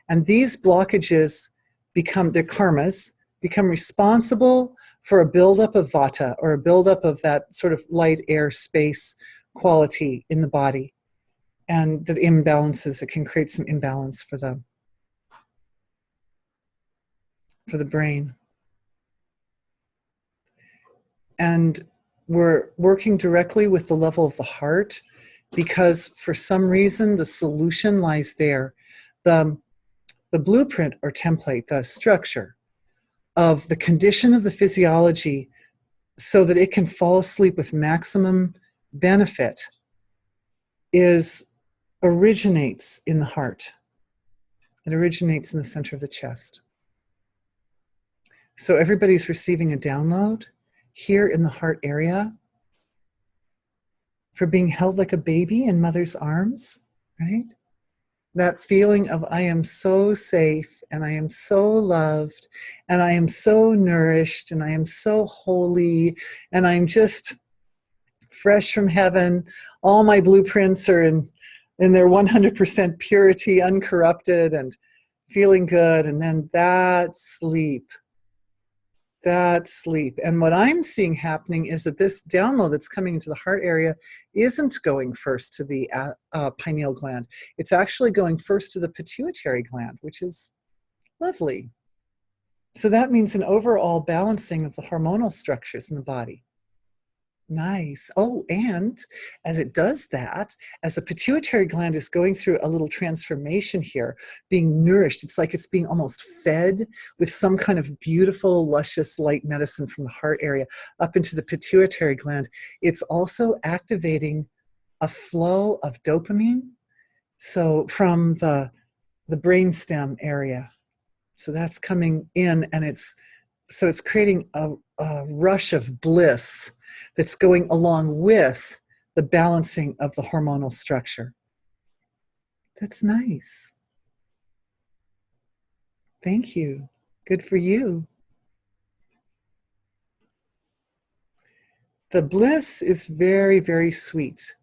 and these blockages become, their karmas, become responsible for a buildup of vata, or a buildup of that sort of light, air, space quality in the body. And the imbalances, it can create some imbalance for the brain. And we're working directly with the level of the heart, because for some reason the solution lies there. The blueprint or template, the structure of the condition of the physiology so that it can fall asleep with maximum benefit originates in the heart. It originates in the center of the chest. So everybody's receiving a download here in the heart area for being held like a baby in mother's arms, right? That feeling of I am so safe, and I am so loved, and I am so nourished, and I am so holy, and I'm just fresh from heaven. All my blueprints are in their 100% purity, uncorrupted, and feeling good. And then that sleep. And what I'm seeing happening is that this download that's coming into the heart area isn't going first to the pineal gland. It's actually going first to the pituitary gland, which is lovely. So that means an overall balancing of the hormonal structures in the body. Nice. Oh, and as it does that, as the pituitary gland is going through a little transformation here, being nourished, it's like it's being almost fed with some kind of beautiful, luscious, light medicine from the heart area up into the pituitary gland. It's also activating a flow of dopamine, so from the brainstem area. So that's coming in, and it's creating a rush of bliss that's going along with the balancing of the hormonal structure. That's nice. Thank you. Good for you. The bliss is very, very sweet.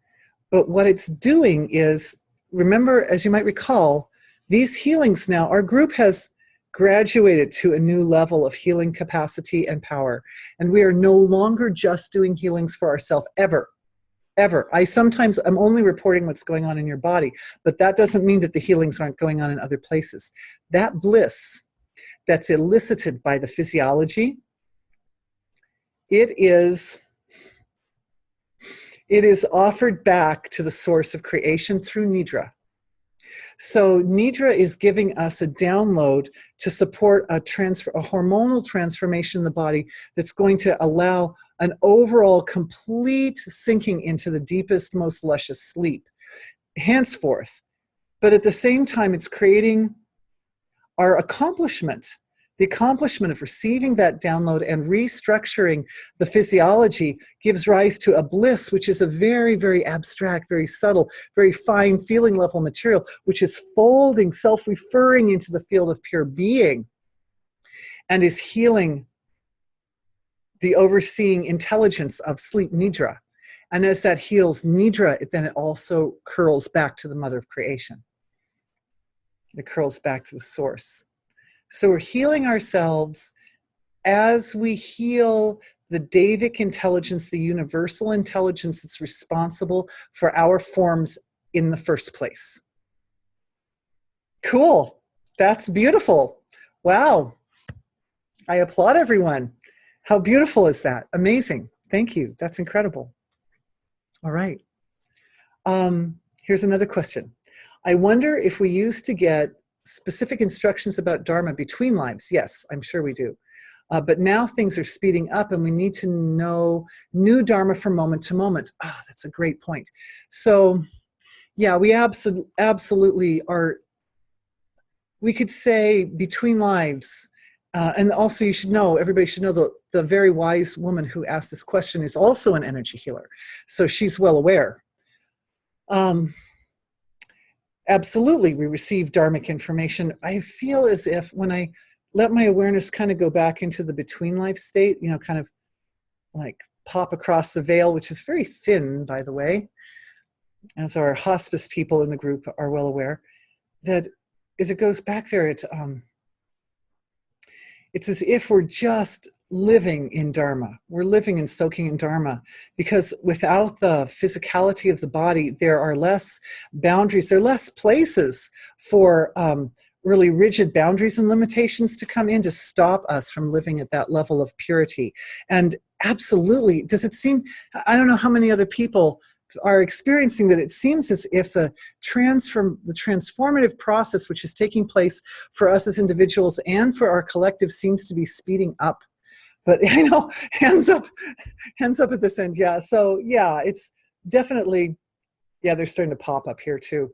But what it's doing is, remember, as you might recall, these healings now, our group has graduated to a new level of healing capacity and power. And we are no longer just doing healings for ourselves, ever. I'm only reporting what's going on in your body, but that doesn't mean that the healings aren't going on in other places. That bliss that's elicited by the physiology, it is offered back to the source of creation through nidra. So nidra is giving us a download to support a hormonal transformation in the body that's going to allow an overall complete sinking into the deepest, most luscious sleep henceforth. But at the same time, it's creating our accomplishment. The accomplishment of receiving that download and restructuring the physiology gives rise to a bliss, which is a very, very abstract, very subtle, very fine feeling level material, which is folding, self-referring into the field of pure being, and is healing the overseeing intelligence of sleep nidra. And as that heals nidra, then it also curls back to the mother of creation. It curls back to the source. So we're healing ourselves as we heal the Davic intelligence, the universal intelligence that's responsible for our forms in the first place. Cool. That's beautiful. Wow. I applaud everyone. How beautiful is that? Amazing. Thank you. That's incredible. All right. Here's another question. I wonder if we used to get specific instructions about Dharma between lives. Yes, I'm sure we do. But now things are speeding up and we need to know new Dharma from moment to moment. Oh, that's a great point. So yeah, we absolutely are. We could say between lives. And also you should know, everybody should know the very wise woman who asked this question is also an energy healer. So she's well aware. Absolutely, we receive dharmic information. I feel as if when I let my awareness kind of go back into the between life state, kind of like pop across the veil, which is very thin, by the way, as our hospice people in the group are well aware, that as it goes back there, it's as if we're just living in Dharma. We're living and soaking in Dharma, because without the physicality of the body, there are less boundaries, there are less places for really rigid boundaries and limitations to come in to stop us from living at that level of purity. And absolutely, does it seem, I don't know how many other people are experiencing that, it seems as if the transformative process which is taking place for us as individuals and for our collective seems to be speeding up. But I know, hands up at this end. Yeah, so yeah, it's definitely, yeah, they're starting to pop up here too.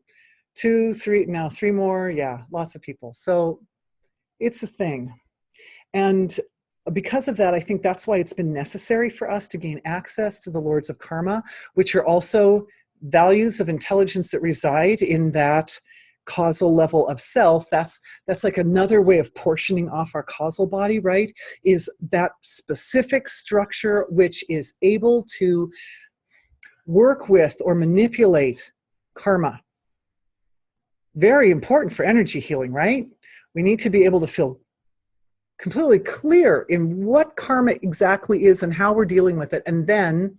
2, 3, now 3 more, yeah, lots of people. So it's a thing. And because of that, I think that's why it's been necessary for us to gain access to the Lords of Karma, which are also values of intelligence that reside in that causal level of self. That's like another way of portioning off our causal body, right? Is that specific structure which is able to work with or manipulate karma. Very important for energy healing, right? We need to be able to feel completely clear in what karma exactly is and how we're dealing with it, and then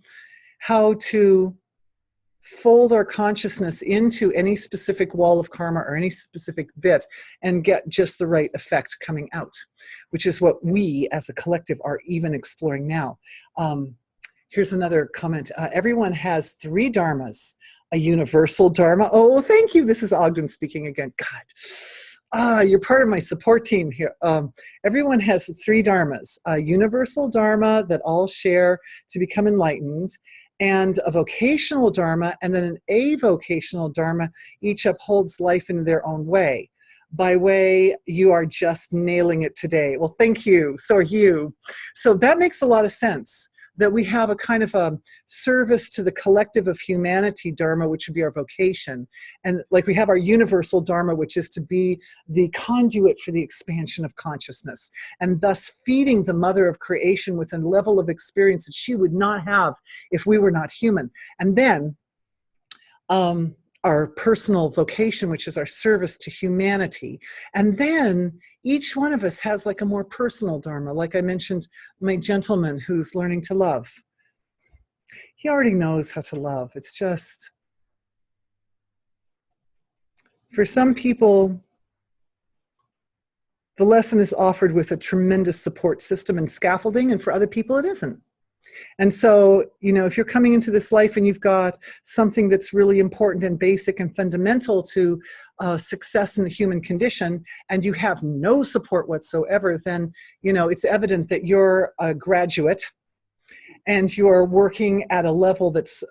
how to fold our consciousness into any specific wall of karma or any specific bit and get just the right effect coming out, which is what we as a collective are even exploring now. Here's another comment. Everyone has 3 dharmas. A universal dharma. Oh, thank you. This is Ogden speaking again. God. You're part of my support team here. Everyone has 3 dharmas. A universal dharma that all share to become enlightened, and a vocational dharma, and then an avocational dharma. Each upholds life in their own way. By way, you are just nailing it today. Well, thank you. So are you. So that makes a lot of sense, that we have a kind of a service to the collective of humanity dharma, which would be our vocation. And like we have our universal dharma, which is to be the conduit for the expansion of consciousness, and thus feeding the mother of creation with a level of experience that she would not have if we were not human. And then our personal vocation, which is our service to humanity. And then each one of us has like a more personal dharma. Like I mentioned, my gentleman who's learning to love. He already knows how to love. It's just, for some people, the lesson is offered with a tremendous support system and scaffolding, and for other people it isn't. And so, you know, if you're coming into this life and you've got something that's really important and basic and fundamental to success in the human condition, and you have no support whatsoever, then, you know, it's evident that you're a graduate and you're working at a level that's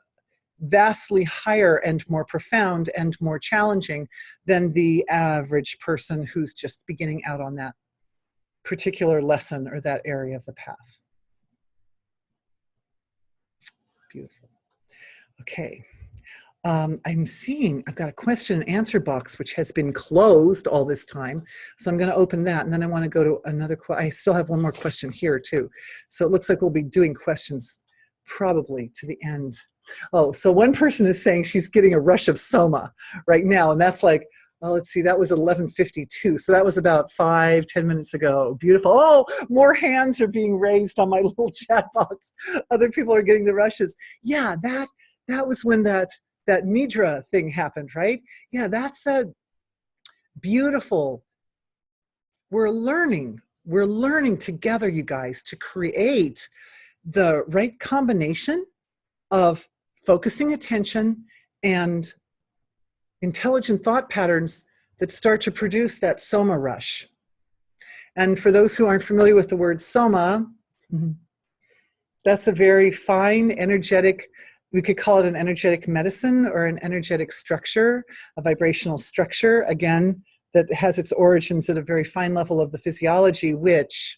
vastly higher and more profound and more challenging than the average person who's just beginning out on that particular lesson or that area of the path. Beautiful. Okay. I'm seeing, I've got a question and answer box which has been closed all this time. So I'm going to open that, and then I want to go to another, I still have one more question here too. So it looks like we'll be doing questions probably to the end. Oh, so one person is saying she's getting a rush of soma right now, and that's like, well, let's see, that was 11:52. So that was about 5-10 minutes ago. Beautiful. Oh, more hands are being raised on my little chat box. Other people are getting the rushes. Yeah, that was when that nidra thing happened, right? Yeah, that's that beautiful. We're learning together, you guys, to create the right combination of focusing attention and intelligent thought patterns that start to produce that soma rush. And for those who aren't familiar with the word soma, that's a very fine, energetic, we could call it an energetic medicine or an energetic structure, a vibrational structure, again, that has its origins at a very fine level of the physiology, which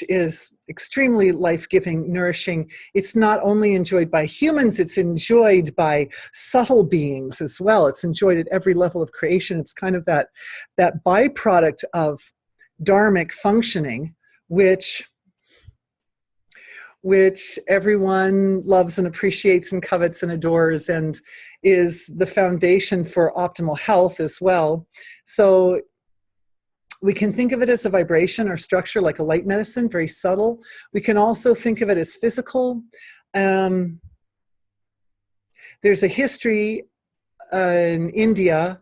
is extremely life-giving, nourishing. It's not only enjoyed by humans, it's enjoyed by subtle beings as well. It's enjoyed at every level of creation. It's kind of that byproduct of dharmic functioning, which everyone loves and appreciates and covets and adores, and is the foundation for optimal health as well. So We can think of it as a vibration or structure, like a light medicine, very subtle. We can also think of it as physical. There's a history in India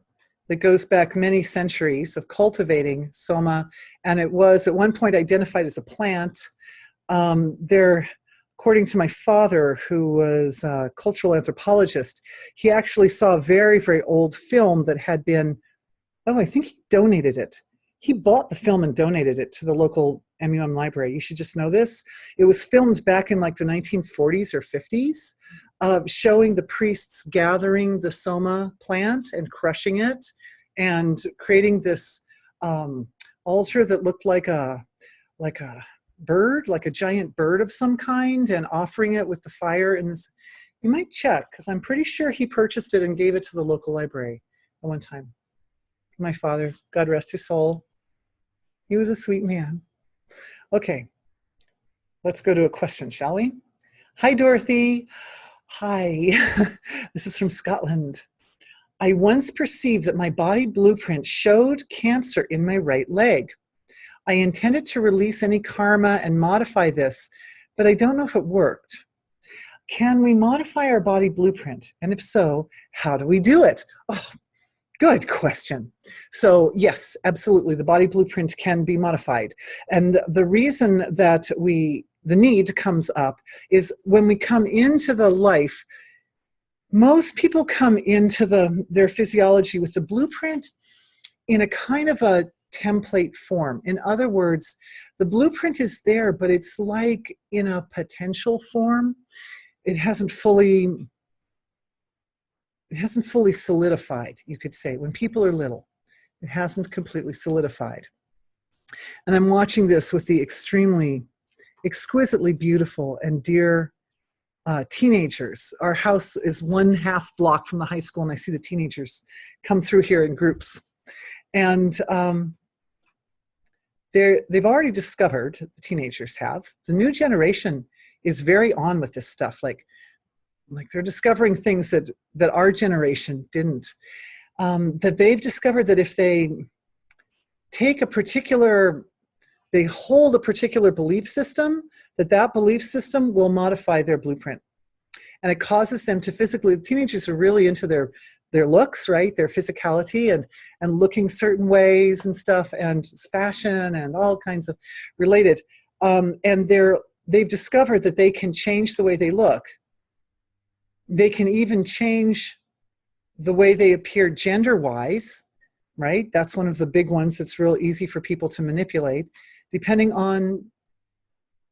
that goes back many centuries of cultivating soma, and it was at one point identified as a plant. There, according to my father, who was a cultural anthropologist, he actually saw a very, very old film that had been, oh, I think he donated it. He bought the film and donated it to the local MUM library. You should just know this. It was filmed back in like the 1940s or 50s, showing the priests gathering the soma plant and crushing it and creating this altar that looked like a bird, like a giant bird of some kind, and offering it with the fire in this. You might check, because I'm pretty sure he purchased it and gave it to the local library at one time. My father, God rest his soul. He was a sweet man. Okay, let's go to a question, shall we? Hi, Dorothy. Hi, this is from Scotland. I once perceived that my body blueprint showed cancer in my right leg. I intended to release any karma and modify this, but I don't know if it worked. Can we modify our body blueprint? And if so, how do we do it? Oh, good question. So yes, absolutely, the body blueprint can be modified. And the reason that the need comes up is when we come into the life, most people come into their physiology with the blueprint in a kind of a template form. In other words, the blueprint is there, but it's like in a potential form. It hasn't fully solidified, you could say. When people are little, it hasn't completely solidified. And I'm watching this with the exquisitely beautiful and dear teenagers. Our house is 1/2 block from the high school, and I see the teenagers come through here in groups. And they've already discovered, the teenagers have, the new generation is very on with this stuff. Like they're discovering things that our generation didn't. That they've discovered that if they they hold a particular belief system, that belief system will modify their blueprint. And it causes them to physically, teenagers are really into their looks, right? Their physicality and looking certain ways and stuff, and fashion and all kinds of related. And they've discovered that they can change the way they look. They can even change the way they appear gender-wise, right? That's one of the big ones that's real easy for people to manipulate, depending on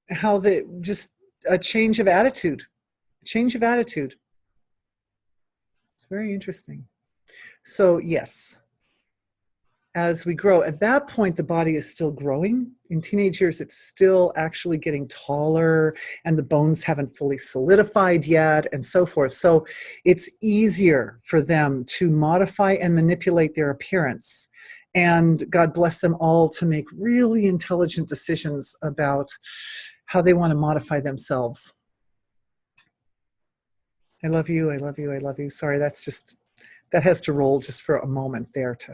how just a change of attitude. Change of attitude. It's very interesting. So yes, as we grow, at that point, the body is still growing. In teenagers, it's still actually getting taller, and the bones haven't fully solidified yet, and so forth. So it's easier for them to modify and manipulate their appearance. And God bless them all to make really intelligent decisions about how they want to modify themselves. I love you, I love you, I love you. Sorry, that has to roll just for a moment there to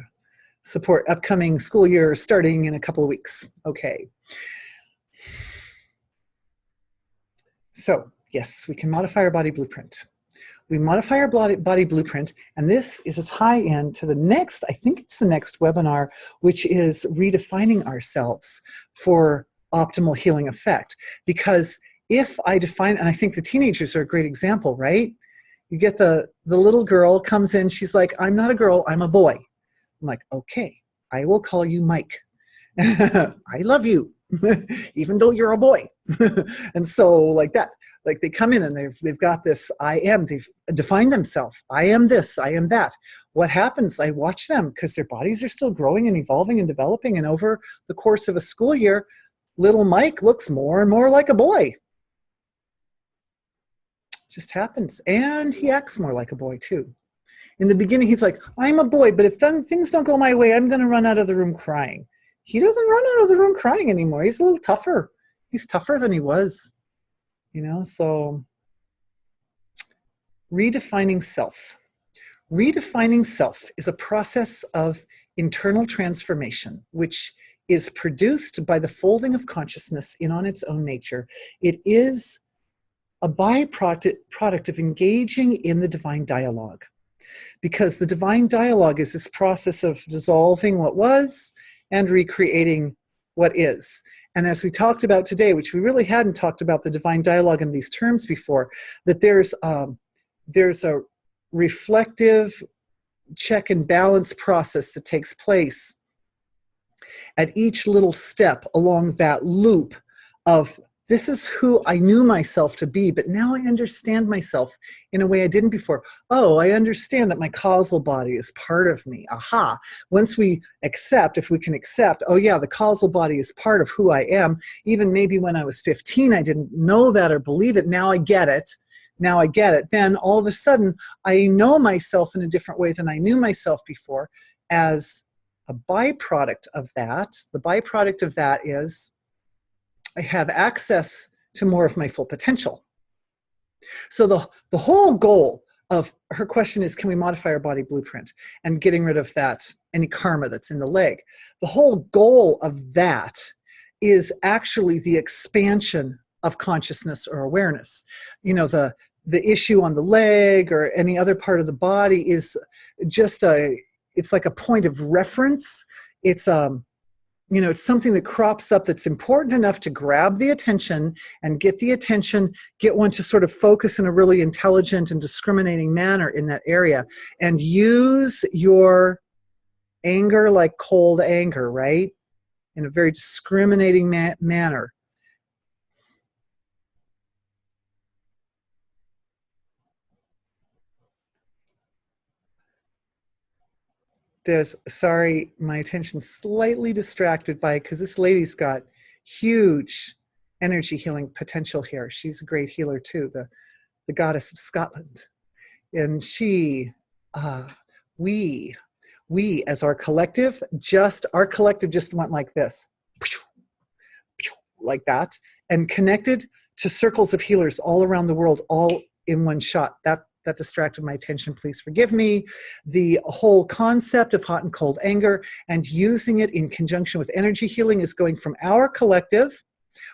support upcoming school year starting in a couple of weeks. Okay. So yes, we can modify our body blueprint. We modify our body blueprint, and this is a tie-in to the next, I think it's the next webinar, which is redefining ourselves for optimal healing effect. Because if I define, and I think the teenagers are a great example, right? You get the little girl comes in, she's like, I'm not a girl, I'm a boy. I'm like, okay, I will call you Mike. I love you, even though you're a boy. And so like that, like they come in and they've got this they've defined themselves. I am this, I am that. What happens? I watch them because their bodies are still growing and evolving and developing. And over the course of a school year, little Mike looks more and more like a boy. Just happens. And he acts more like a boy too. In the beginning, he's like, I'm a boy, but if things don't go my way, I'm going to run out of the room crying. He doesn't run out of the room crying anymore. He's a little tougher. He's tougher than he was, so redefining self. Redefining self is a process of internal transformation, which is produced by the folding of consciousness in on its own nature. It is a byproduct of engaging in the divine dialogue, because the divine dialogue is this process of dissolving what was and recreating what is. And as we talked about today, which we really hadn't talked about the divine dialogue in these terms before, that there's a reflective check and balance process that takes place at each little step along that loop of, this is who I knew myself to be, but now I understand myself in a way I didn't before. Oh, I understand that my causal body is part of me. Aha. Once we accept, if we can accept, oh yeah, the causal body is part of who I am. Even maybe when I was 15, I didn't know that or believe it. Now I get it. Now I get it. Then all of a sudden, I know myself in a different way than I knew myself before. As a byproduct of that, the byproduct of that is I have access to more of my full potential. So the whole goal of her question is, can we modify our body blueprint and getting rid of that, any karma that's in the leg? The whole goal of that is actually the expansion of consciousness or awareness. You know, the issue on the leg or any other part of the body is just it's like a point of reference. It's you know, it's something that crops up that's important enough to grab the attention and get the attention, get one to sort of focus in a really intelligent and discriminating manner in that area, and use your anger like cold anger, right? In a very discriminating manner. Sorry, my attention's slightly distracted by, because this lady's got huge energy healing potential here. She's a great healer too, the goddess of Scotland. And she, we as our collective just went like this, like that, and connected to circles of healers all around the world, all in one shot. That distracted my attention, please forgive me. The whole concept of hot and cold anger and using it in conjunction with energy healing is going from our collective,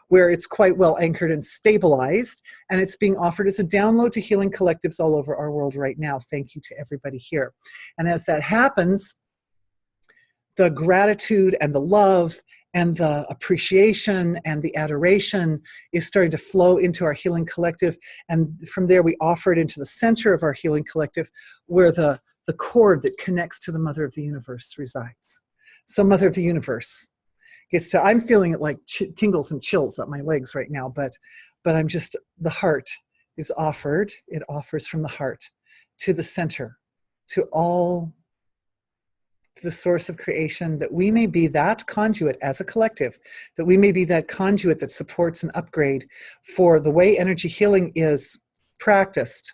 where it's quite well anchored and stabilized, and it's being offered as a download to healing collectives all over our world right now. Thank you to everybody here. And as that happens, the gratitude and the love and the appreciation and the adoration is starting to flow into our healing collective. And from there, we offer it into the center of our healing collective, where the cord that connects to the Mother of the Universe resides. So Mother of the Universe gets to, I'm feeling it like tingles and chills up my legs right now, but I'm just, the heart is offered. It offers from the heart to the center, to all the source of creation, that we may be that conduit as a collective, that we may be that conduit that supports an upgrade for the way energy healing is practiced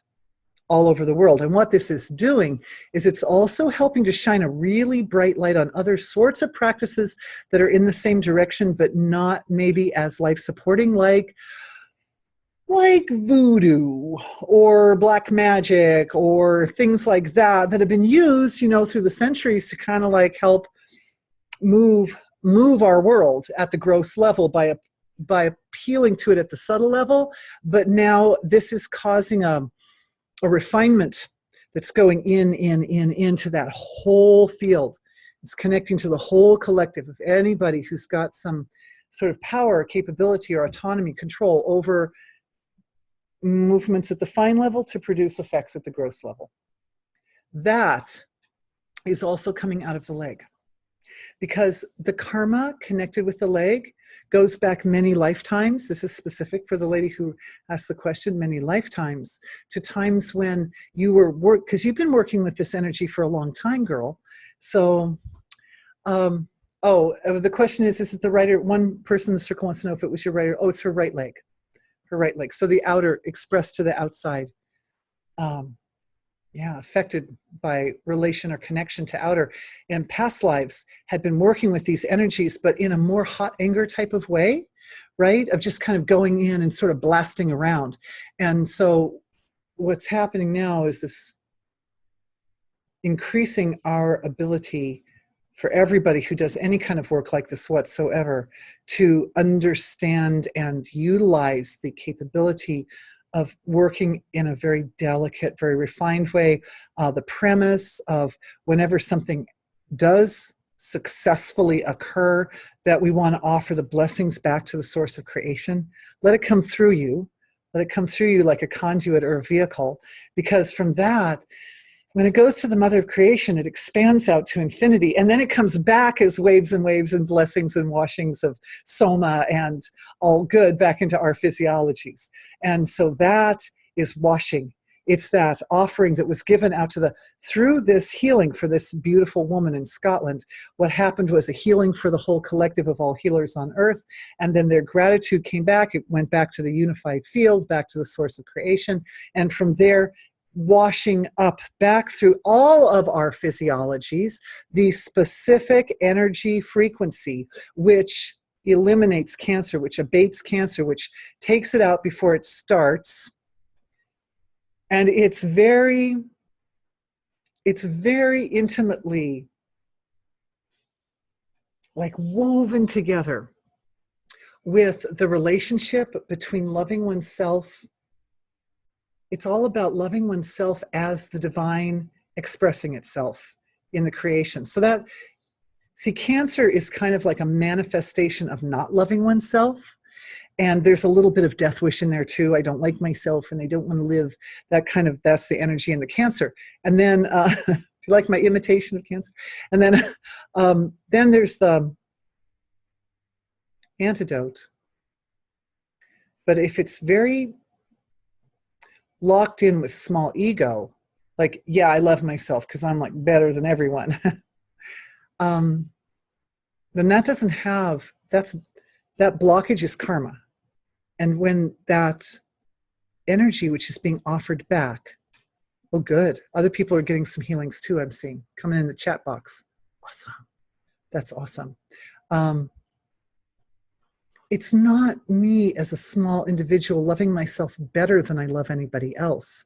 all over the world. And what this is doing is it's also helping to shine a really bright light on other sorts of practices that are in the same direction, but not maybe as life-supporting, like voodoo or black magic or things like that have been used, you know, through the centuries to kind of like help move our world at the gross level by appealing to it at the subtle level. But now this is causing a refinement that's going into that whole field. It's connecting to the whole collective of anybody who's got some sort of power, capability, or autonomy, control over movements at the fine level to produce effects at the gross level. That is also coming out of the leg, because the karma connected with the leg goes back many lifetimes. This is specific for the lady who asked the question, many lifetimes, to times when you were because you've been working with this energy for a long time, girl. So, the question is it the right, one person in the circle wants to know if it was your right, oh, it's her right leg. Her right leg. So the outer expressed to the outside. Affected by relation or connection to outer. In past lives had been working with these energies, but in a more hot anger type of way, right? Of just kind of going in and sort of blasting around. And so what's happening now is this increasing our ability for everybody who does any kind of work like this whatsoever to understand and utilize the capability of working in a very delicate, very refined way. The premise of whenever something does successfully occur, that we want to offer the blessings back to the source of creation. Let it come through you. Let it come through you like a conduit or a vehicle, because from that, when it goes to the mother of creation, it expands out to infinity, and then it comes back as waves and waves and blessings and washings of soma and all good back into our physiologies. And so that is washing. It's that offering that was given out to through this healing for this beautiful woman in Scotland. What happened was a healing for the whole collective of all healers on earth. And then their gratitude came back. It went back to the unified field, back to the source of creation. And from there, washing up back through all of our physiologies, the specific energy frequency, which eliminates cancer, which abates cancer, which takes it out before it starts. And it's very intimately like woven together with the relationship between loving oneself. It's all about loving oneself as the divine expressing itself in the creation. So that, see, cancer is kind of like a manifestation of not loving oneself. And there's a little bit of death wish in there too. I don't like myself and I don't want to live. That's the energy in the cancer. And then, do you like my imitation of cancer? And then there's the antidote. But if it's very locked in with small ego, like, yeah, I love myself because I'm like better than everyone, then that doesn't have, that blockage is karma. And when that energy, which is being offered back, oh, good. Other people are getting some healings too, I'm seeing, coming in the chat box. Awesome. That's awesome. It's not me as a small individual loving myself better than I love anybody else.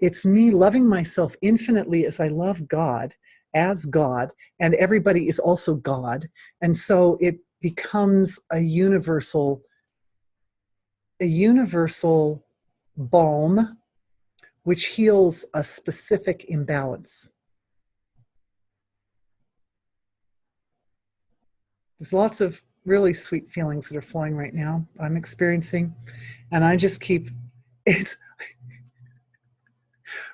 It's me loving myself infinitely as I love God, as God, and everybody is also God. And so it becomes a universal balm which heals a specific imbalance. There's lots of really sweet feelings that are flowing right now, I'm experiencing, and I just keep it.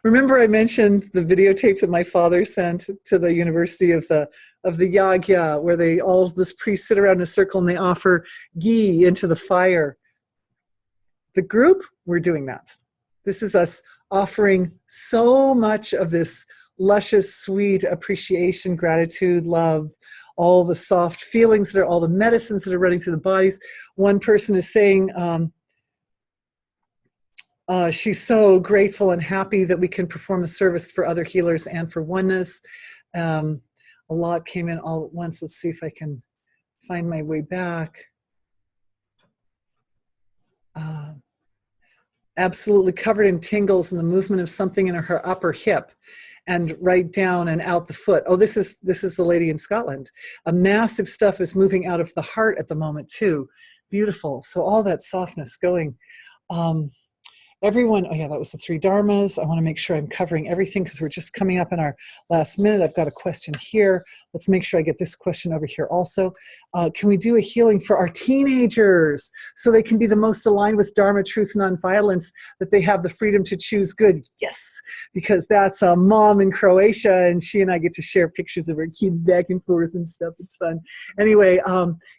Remember I mentioned the videotape that my father sent to the University of the Yagya, where this priests sit around in a circle and they offer ghee into the fire. The group, we're doing that. This is us offering so much of this luscious, sweet appreciation, gratitude, love, all the soft feelings that are, all the medicines that are running through the bodies. One person is saying she's so grateful and happy that we can perform a service for other healers and for oneness. A lot came in all at once. Let's see if I can find my way back. Absolutely covered in tingles and the movement of something in her upper hip and right down and out the foot. Oh, this is the lady in Scotland. A massive stuff is moving out of the heart at the moment too. Beautiful. So all that softness going. Everyone, oh yeah, that was the 3 dharmas. I want to make sure I'm covering everything because we're just coming up in our last minute. I've got a question here. Let's make sure I get this question over here also. Can we do a healing for our teenagers so they can be the most aligned with Dharma, truth, nonviolence, that they have the freedom to choose good? Yes, because that's a mom in Croatia and she and I get to share pictures of her kids back and forth and stuff. It's fun. Anyway,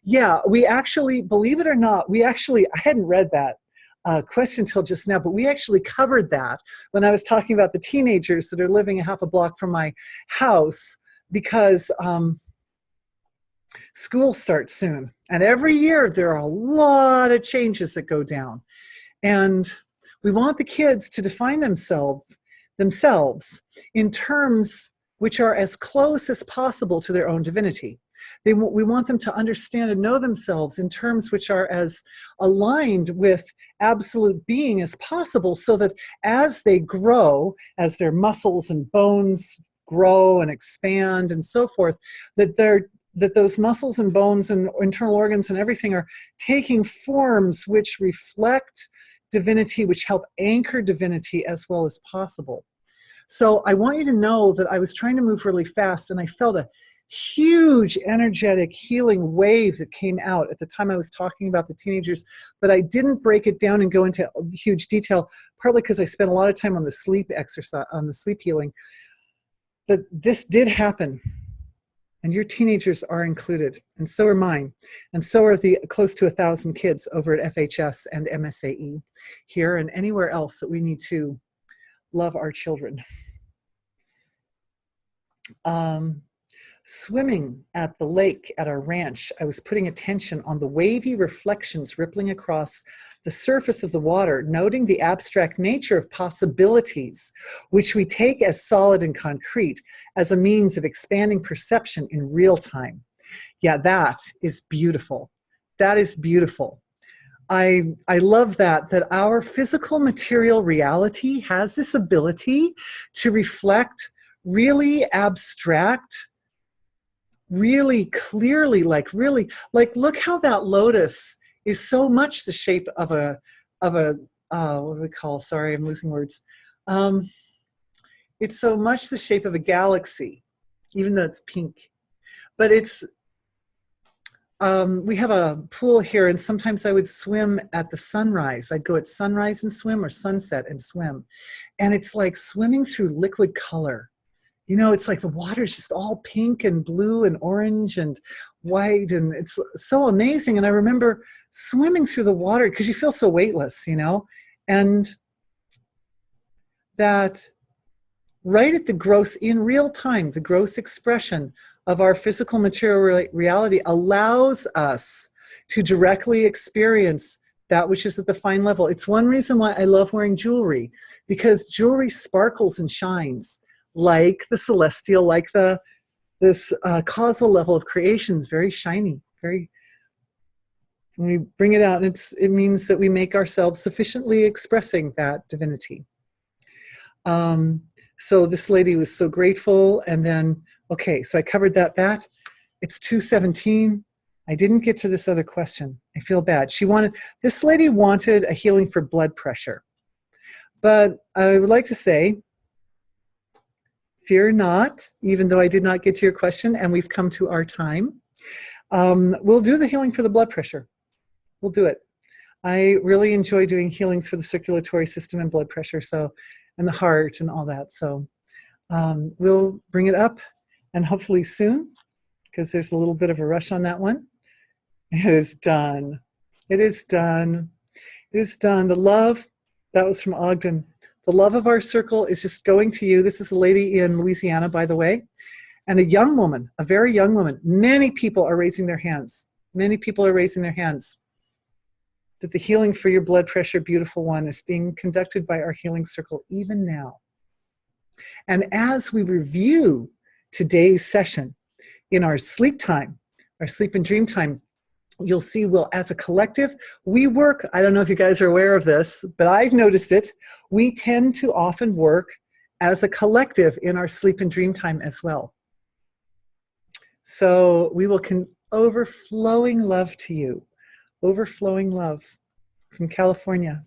yeah, we actually, believe it or not, I hadn't read that question till just now, but we actually covered that when I was talking about the teenagers that are living a half a block from my house, because school starts soon. And every year there are a lot of changes that go down. And we want the kids to define themselves in terms which are as close as possible to their own divinity. We want them to understand and know themselves in terms which are as aligned with absolute being as possible, so that as they grow, as their muscles and bones grow and expand and so forth, that those muscles and bones and internal organs and everything are taking forms which reflect divinity, which help anchor divinity as well as possible. So I want you to know that I was trying to move really fast, and I felt a huge energetic healing wave that came out at the time I was talking about the teenagers, but I didn't break it down and go into huge detail, partly because I spent a lot of time on the sleep exercise, on the sleep healing. But this did happen, and your teenagers are included, and so are mine, and so are the close to 1,000 kids over at FHS and MSAE here and anywhere else that we need to love our children. Swimming at the lake at our ranch, I was putting attention on the wavy reflections rippling across the surface of the water, noting the abstract nature of possibilities, which we take as solid and concrete, as a means of expanding perception in real time. Yeah, that is beautiful. That is beautiful. I love that our physical material reality has this ability to reflect really abstract, really clearly, like look how that lotus is so much the shape of a what do we call, sorry, I'm losing words. It's so much the shape of a galaxy, even though it's pink. But it's, we have a pool here, and sometimes I would swim at the sunrise. I'd go at sunrise and swim, or sunset and swim. And it's like swimming through liquid color. You know, it's like the water's just all pink and blue and orange and white, and it's so amazing. And I remember swimming through the water because you feel so weightless, you know, and that right at the gross, in real time, the gross expression of our physical material reality allows us to directly experience that which is at the fine level. It's one reason why I love wearing jewelry, because jewelry sparkles and shines like the celestial, like this causal level of creation is very shiny, very, when we bring it out, it means that we make ourselves sufficiently expressing that divinity. So this lady was so grateful. And then, okay, so I covered that. It's 2:17. I didn't get to this other question. I feel bad. This lady wanted a healing for blood pressure. But I would like to say, fear not, even though I did not get to your question and we've come to our time. We'll do the healing for the blood pressure. We'll do it. I really enjoy doing healings for the circulatory system and blood pressure, and the heart and all that. So we'll bring it up, and hopefully soon, because there's a little bit of a rush on that one. It is done. It is done. It is done. The love, that was from Ogden. The love of our circle is just going to you. This is a lady in Louisiana, by the way, and a young woman, a very young woman. Many people are raising their hands. Many people are raising their hands. That the healing for your blood pressure, beautiful one, is being conducted by our healing circle even now. And as we review today's session in our sleep time, our sleep and dream time, you'll see, well, as a collective, we work, I don't know if you guys are aware of this, but I've noticed it. We tend to often work as a collective in our sleep and dream time as well. So we will overflowing love to you. Overflowing love from California.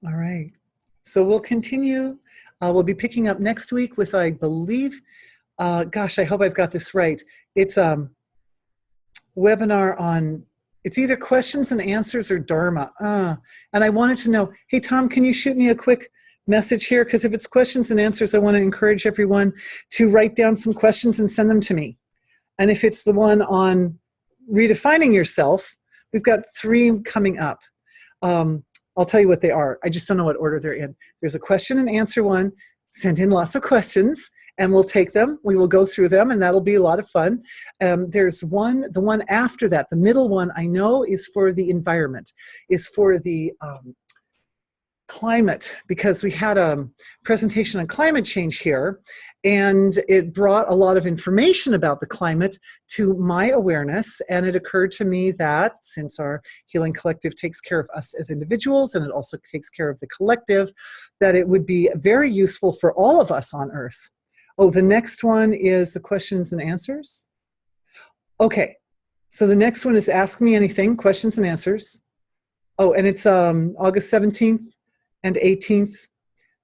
All right. So we'll continue. We'll be picking up next week with, I believe, gosh, I hope I've got this right. It's webinar on, it's either questions and answers or Dharma. And I wanted to know, hey, Tom, can you shoot me a quick message here? Because if it's questions and answers, I want to encourage everyone to write down some questions and send them to me. And if it's the one on redefining yourself, we've got 3 coming up. I'll tell you what they are. I just don't know what order they're in. There's a question and answer one. Send in lots of questions and we'll take them. We will go through them and that'll be a lot of fun. There's the one after that, the middle one I know is for the environment, is for the climate, because we had a presentation on climate change here and it brought a lot of information about the climate to my awareness. And it occurred to me that since our healing collective takes care of us as individuals and it also takes care of the collective, that it would be very useful for all of us on Earth Oh, the next one is the questions and answers. Okay, so the next one is Ask Me Anything, questions and answers. Oh, and it's August 17th and 18th,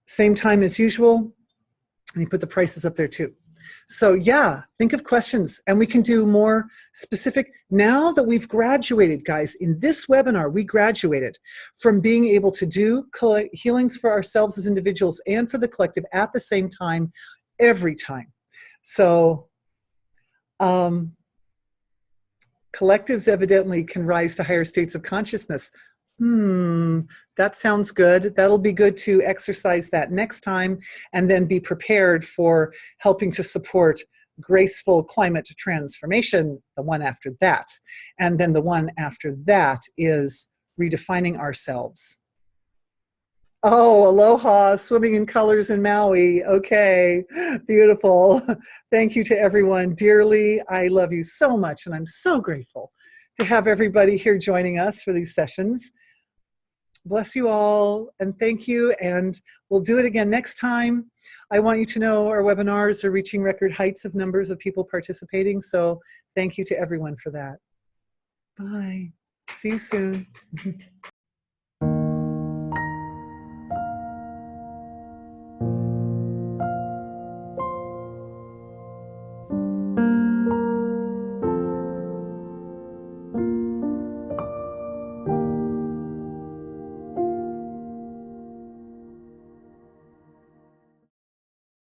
same time as usual. And you put the prices up there too. So yeah, think of questions, and we can do more specific. Now that we've graduated, guys, in this webinar, we graduated from being able to do healings for ourselves as individuals and for the collective at the same time, every time. So collectives evidently can rise to higher states of consciousness. That sounds good. That'll be good to exercise that next time, and then be prepared for helping to support graceful climate transformation, the one after that. And then the one after that is redefining ourselves. Oh, aloha, swimming in colors in Maui. Okay, beautiful. Thank you to everyone dearly. I love you so much, and I'm so grateful to have everybody here joining us for these sessions. Bless you all, and thank you, and we'll do it again next time. I want you to know our webinars are reaching record heights of numbers of people participating, so thank you to everyone for that. Bye. See you soon.